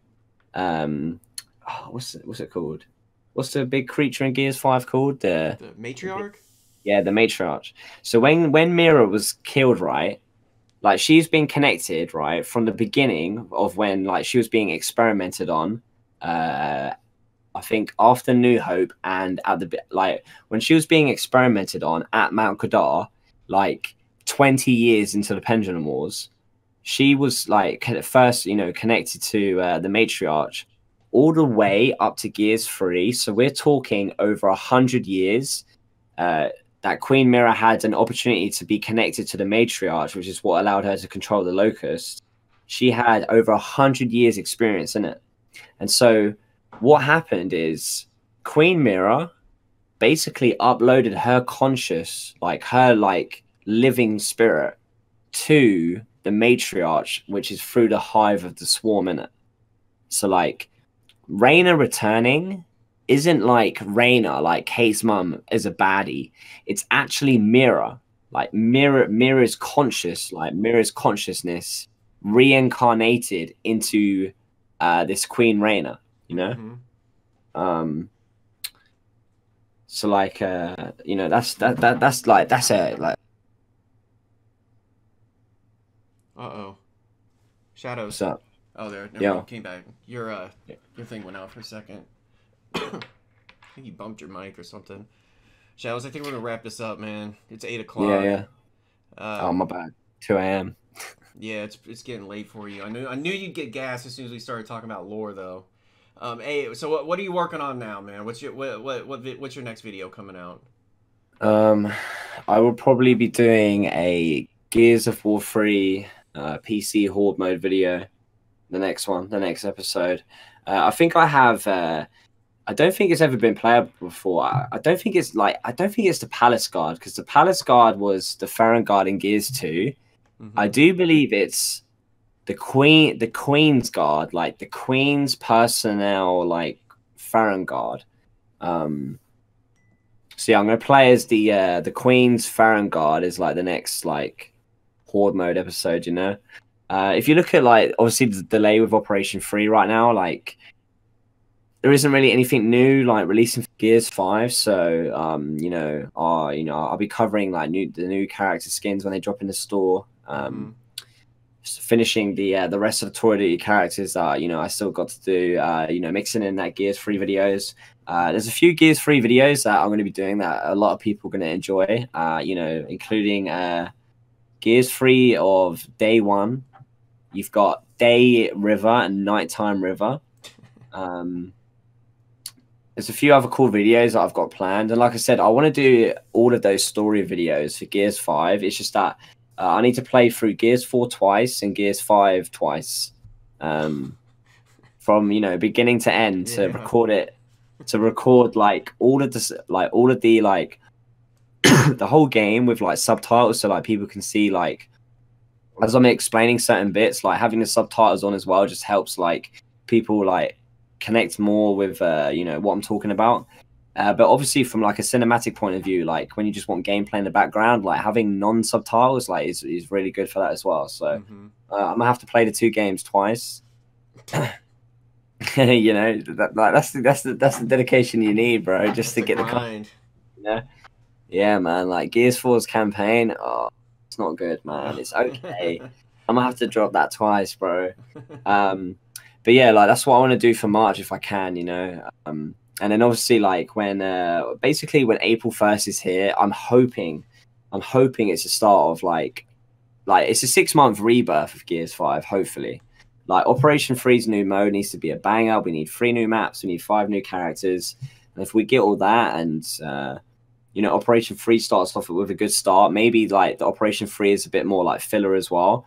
what's it called? What's the big creature in Gears 5 called? The Matriarch? Yeah, the Matriarch. So when Mira was killed, right? Like, she's been connected, right, from the beginning of when, like, she was being experimented on, I think after New Hope, and at the, like, when she was being experimented on at Mount Kadar, like, 20 years into the Pendulum Wars, she was, like, at first, you know, connected to the Matriarch all the way up to Gears 3. So we're talking over 100 years, that Queen Mira had an opportunity to be connected to the Matriarch, which is what allowed her to control the Locust. She had over 100 years experience in it. And so what happened is Queen Mira basically uploaded her conscious, like her like living spirit, to the matriarch, which is through the hive of the swarm in it. So like Reyna returning isn't like Reyna, like Kate's mum, is a baddie. It's actually Mira, like Mira's conscious, like Mira's consciousness reincarnated into this Queen Reyna, you know. So like you know, that's a like. Shadowz. What's up? Oh, there. Never mind, came back. Your thing went out for a second. I think you bumped your mic or something. Shadowz, I think we're gonna wrap this up, man. It's 8 o'clock. Yeah. Oh, my bad. 2 a.m. Yeah, it's getting late for you. I knew you'd get gas as soon as we started talking about lore, though. Hey, so what are you working on now, man? What's your next video coming out? I will probably be doing a Gears of War 3 PC horde mode video. The next episode. I think I have. I don't think it's ever been playable before. I don't think it's the Palace Guard, because the Palace Guard was the Farron Guard in Gears 2. I do believe it's the Queen's Guard, like the Queen's personnel, like Farron Guard. So yeah, I'm gonna play as the Queen's Farron Guard is like the next like horde mode episode, you know. If you look at like obviously the delay with Operation 3 right now, like there isn't really anything new like releasing for Gears 5, so you know, I'll be covering like the new character skins when they drop in the store. Finishing the rest of the Tour Duty characters that you know I still got to do. You know, mixing in that Gears 3 videos. There's a few Gears 3 videos that I'm going to be doing that a lot of people are going to enjoy. You know, including Gears 3 of Day 1. You've got Day River and Nighttime River. There's a few other cool videos that I've got planned, and like I said, I want to do all of those story videos for Gears 5. It's just that I need to play through Gears 4 twice and Gears 5 twice, from you know beginning to end to record it, to record like all of the the whole game with like subtitles, so like people can see like as I'm explaining certain bits, like having the subtitles on as well just helps like people like connect more with you know what I'm talking about. But obviously from like a cinematic point of view, like when you just want gameplay in the background, like having non-subtitles like is really good for that as well. So I'm gonna have to play the 2 games twice. You know, that's the dedication you need, bro, just to get the grind. You know? Yeah, man. Like Gears 4's campaign, oh, it's not good, man. It's okay. I'm gonna have to drop that twice, bro. But yeah, like that's what I want to do for March if I can, you know. And then obviously like when basically when April 1st is here, I'm hoping it's the start of like it's a 6-month rebirth of Gears 5, hopefully. Like Operation 3's new mode needs to be a banger. We need 3 new maps, we need 5 new characters. And if we get all that and you know, Operation 3 starts off with a good start, maybe like the Operation 3 is a bit more like filler as well.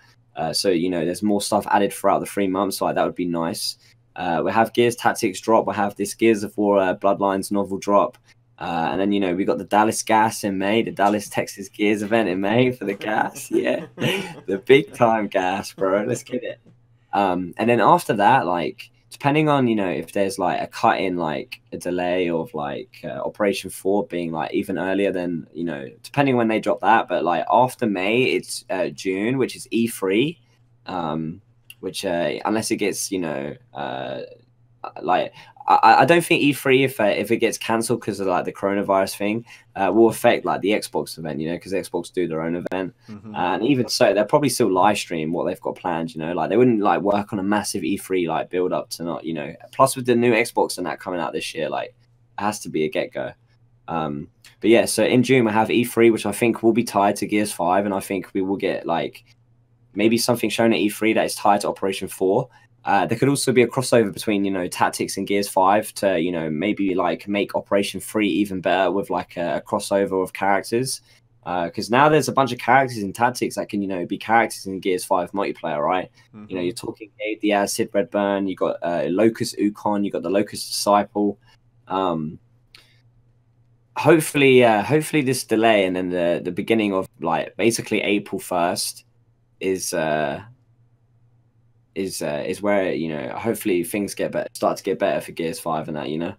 So, you know, there's more stuff added throughout the 3 months. Like that would be nice. We have Gears Tactics drop. We have this Gears of War Bloodlines novel drop. And then, you know, we got the Dallas Gas in May, the Dallas Texas Gears event in May for the gas. Yeah, the big time gas, bro. Let's get it. And then after that, like, depending on, you know, if there's like a cut in, like a delay of like Operation 4 being like even earlier than, you know, depending when they drop that. But like after May, it's June, which is E3, which unless it gets, you know, like I don't think E3, if it gets cancelled because of like the coronavirus thing, will affect like the Xbox event, you know, because Xbox do their own event. And even so, they'll probably still live stream what they've got planned, you know, like they wouldn't like work on a massive E3 like build up to not, you know, plus with the new Xbox and that coming out this year, like it has to be a get-go. But yeah, so in June we have E3, which I think will be tied to Gears 5, and I think we will get like maybe something shown at E3 that is tied to Operation 4. There could also be a crossover between, you know, Tactics and Gears 5 to, you know, maybe like make Operation 3 even better with like a crossover of characters. Because now there's a bunch of characters in Tactics that can, you know, be characters in Gears 5 multiplayer, right? You know, you're talking Gabe Diaz, Sid Redburn, you got Locust Ukon, you got the Locust Disciple. hopefully this delay and then the beginning of like basically April 1st is where, you know, hopefully things start to get better for Gears 5 and that, you know.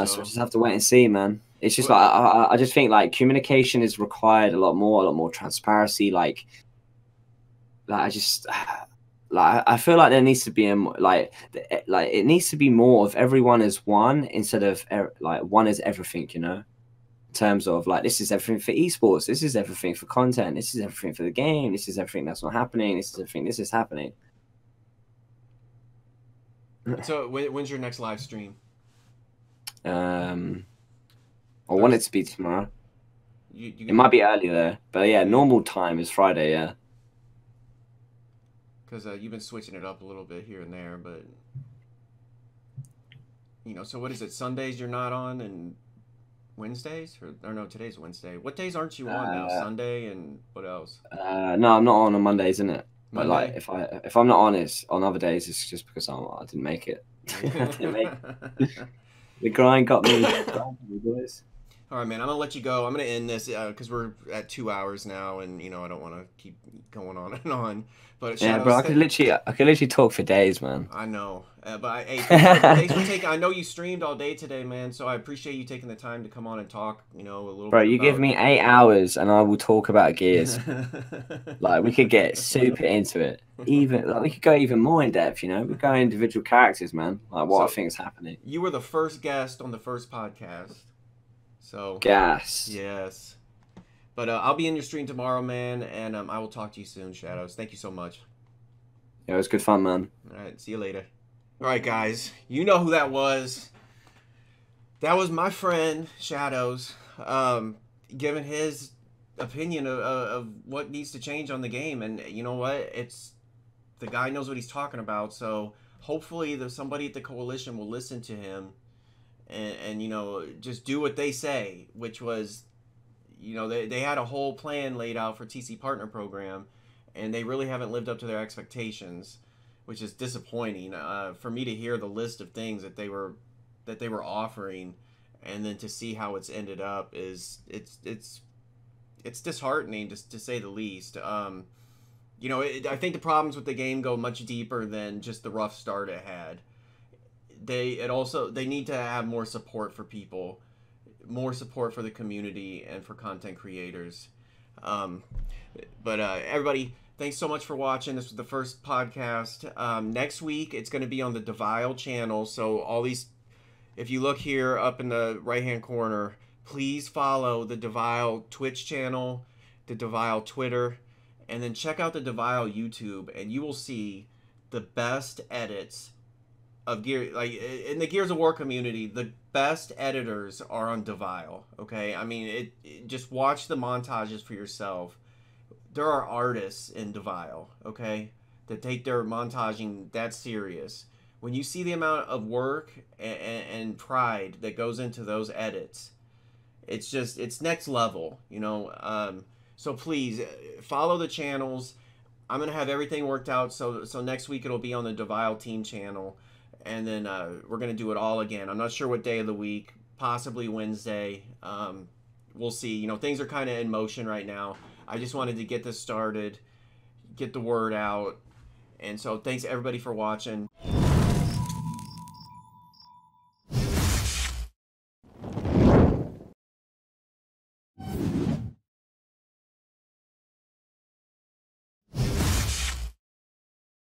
So we just have to wait and see, man. It's just like I just think like communication is required a lot more transparency. Like I just like I feel like there needs to be like it needs to be more of everyone as one instead of like one is everything, you know. In terms of like, this is everything for esports, this is everything for content, this is everything for the game, this is everything that's not happening, this is everything this is happening. So when's your next live stream? I want it to be tomorrow. It might be earlier there, but yeah, normal time is Friday, yeah. Because you've been switching it up a little bit here and there, but you know, so what is it? Sundays you're not on, and Wednesdays, or no? Today's Wednesday. What days aren't you on now? Sunday and what else? No, I'm not on Mondays, isn't it? But Monday? like, if I'm not on it on other days, it's just because I didn't make it. The grind got me. Boys. All right, man. I'm gonna let you go. I'm gonna end this because we're at 2 hours now, and you know I don't want to keep going on and on. But yeah, bro, I could literally talk for days, man. I know, but thanks for taking. I know you streamed all day today, man. So I appreciate you taking the time to come on and talk. You know, a little. Bro, bit you give me 8 hours, and I will talk about Gears. Like we could get super into it. Even like we could go even more in depth. You know, we go individual characters, man. Like what I think is happening. You were the first guest on the first podcast. So gas. Yes. But I'll be in your stream tomorrow, man, and I will talk to you soon, Shadowz. Thank you so much. Yeah, it was good fun, man. All right, see you later. All right, guys, you know who that was. That was my friend, Shadowz, giving his opinion of what needs to change on the game. And you know what? The guy knows what he's talking about, so hopefully somebody at the Coalition will listen to him and you know, just do what they say, which was, you know, they had a whole plan laid out for TC Partner Program, and they really haven't lived up to their expectations, which is disappointing. For me to hear the list of things that they were offering, and then to see how it's ended up it's disheartening, to say the least. You know, I think the problems with the game go much deeper than just the rough start it had. They need to have more support for people, more support for the community and for content creators. But everybody, thanks so much for watching. This was the first podcast. Next week it's going to be on the DVile channel. So all these, if you look here up in the right hand corner, please follow the DVile Twitch channel, the DVile Twitter, and then check out the DVile YouTube, and you will see the best edits of Gear, like in the Gears of War community. The best editors are on DVile. Okay, I mean, just watch the montages for yourself. There are artists in DVile, okay, that take their montaging that serious. When you see the amount of work and pride that goes into those edits, it's next level, you know. So please follow the channels. I'm gonna have everything worked out, so next week it'll be on the DVile team channel. And then we're going to do it all again. I'm not sure what day of the week, possibly Wednesday. We'll see. You know, things are kind of in motion right now. I just wanted to get this started, get the word out. And so thanks everybody for watching.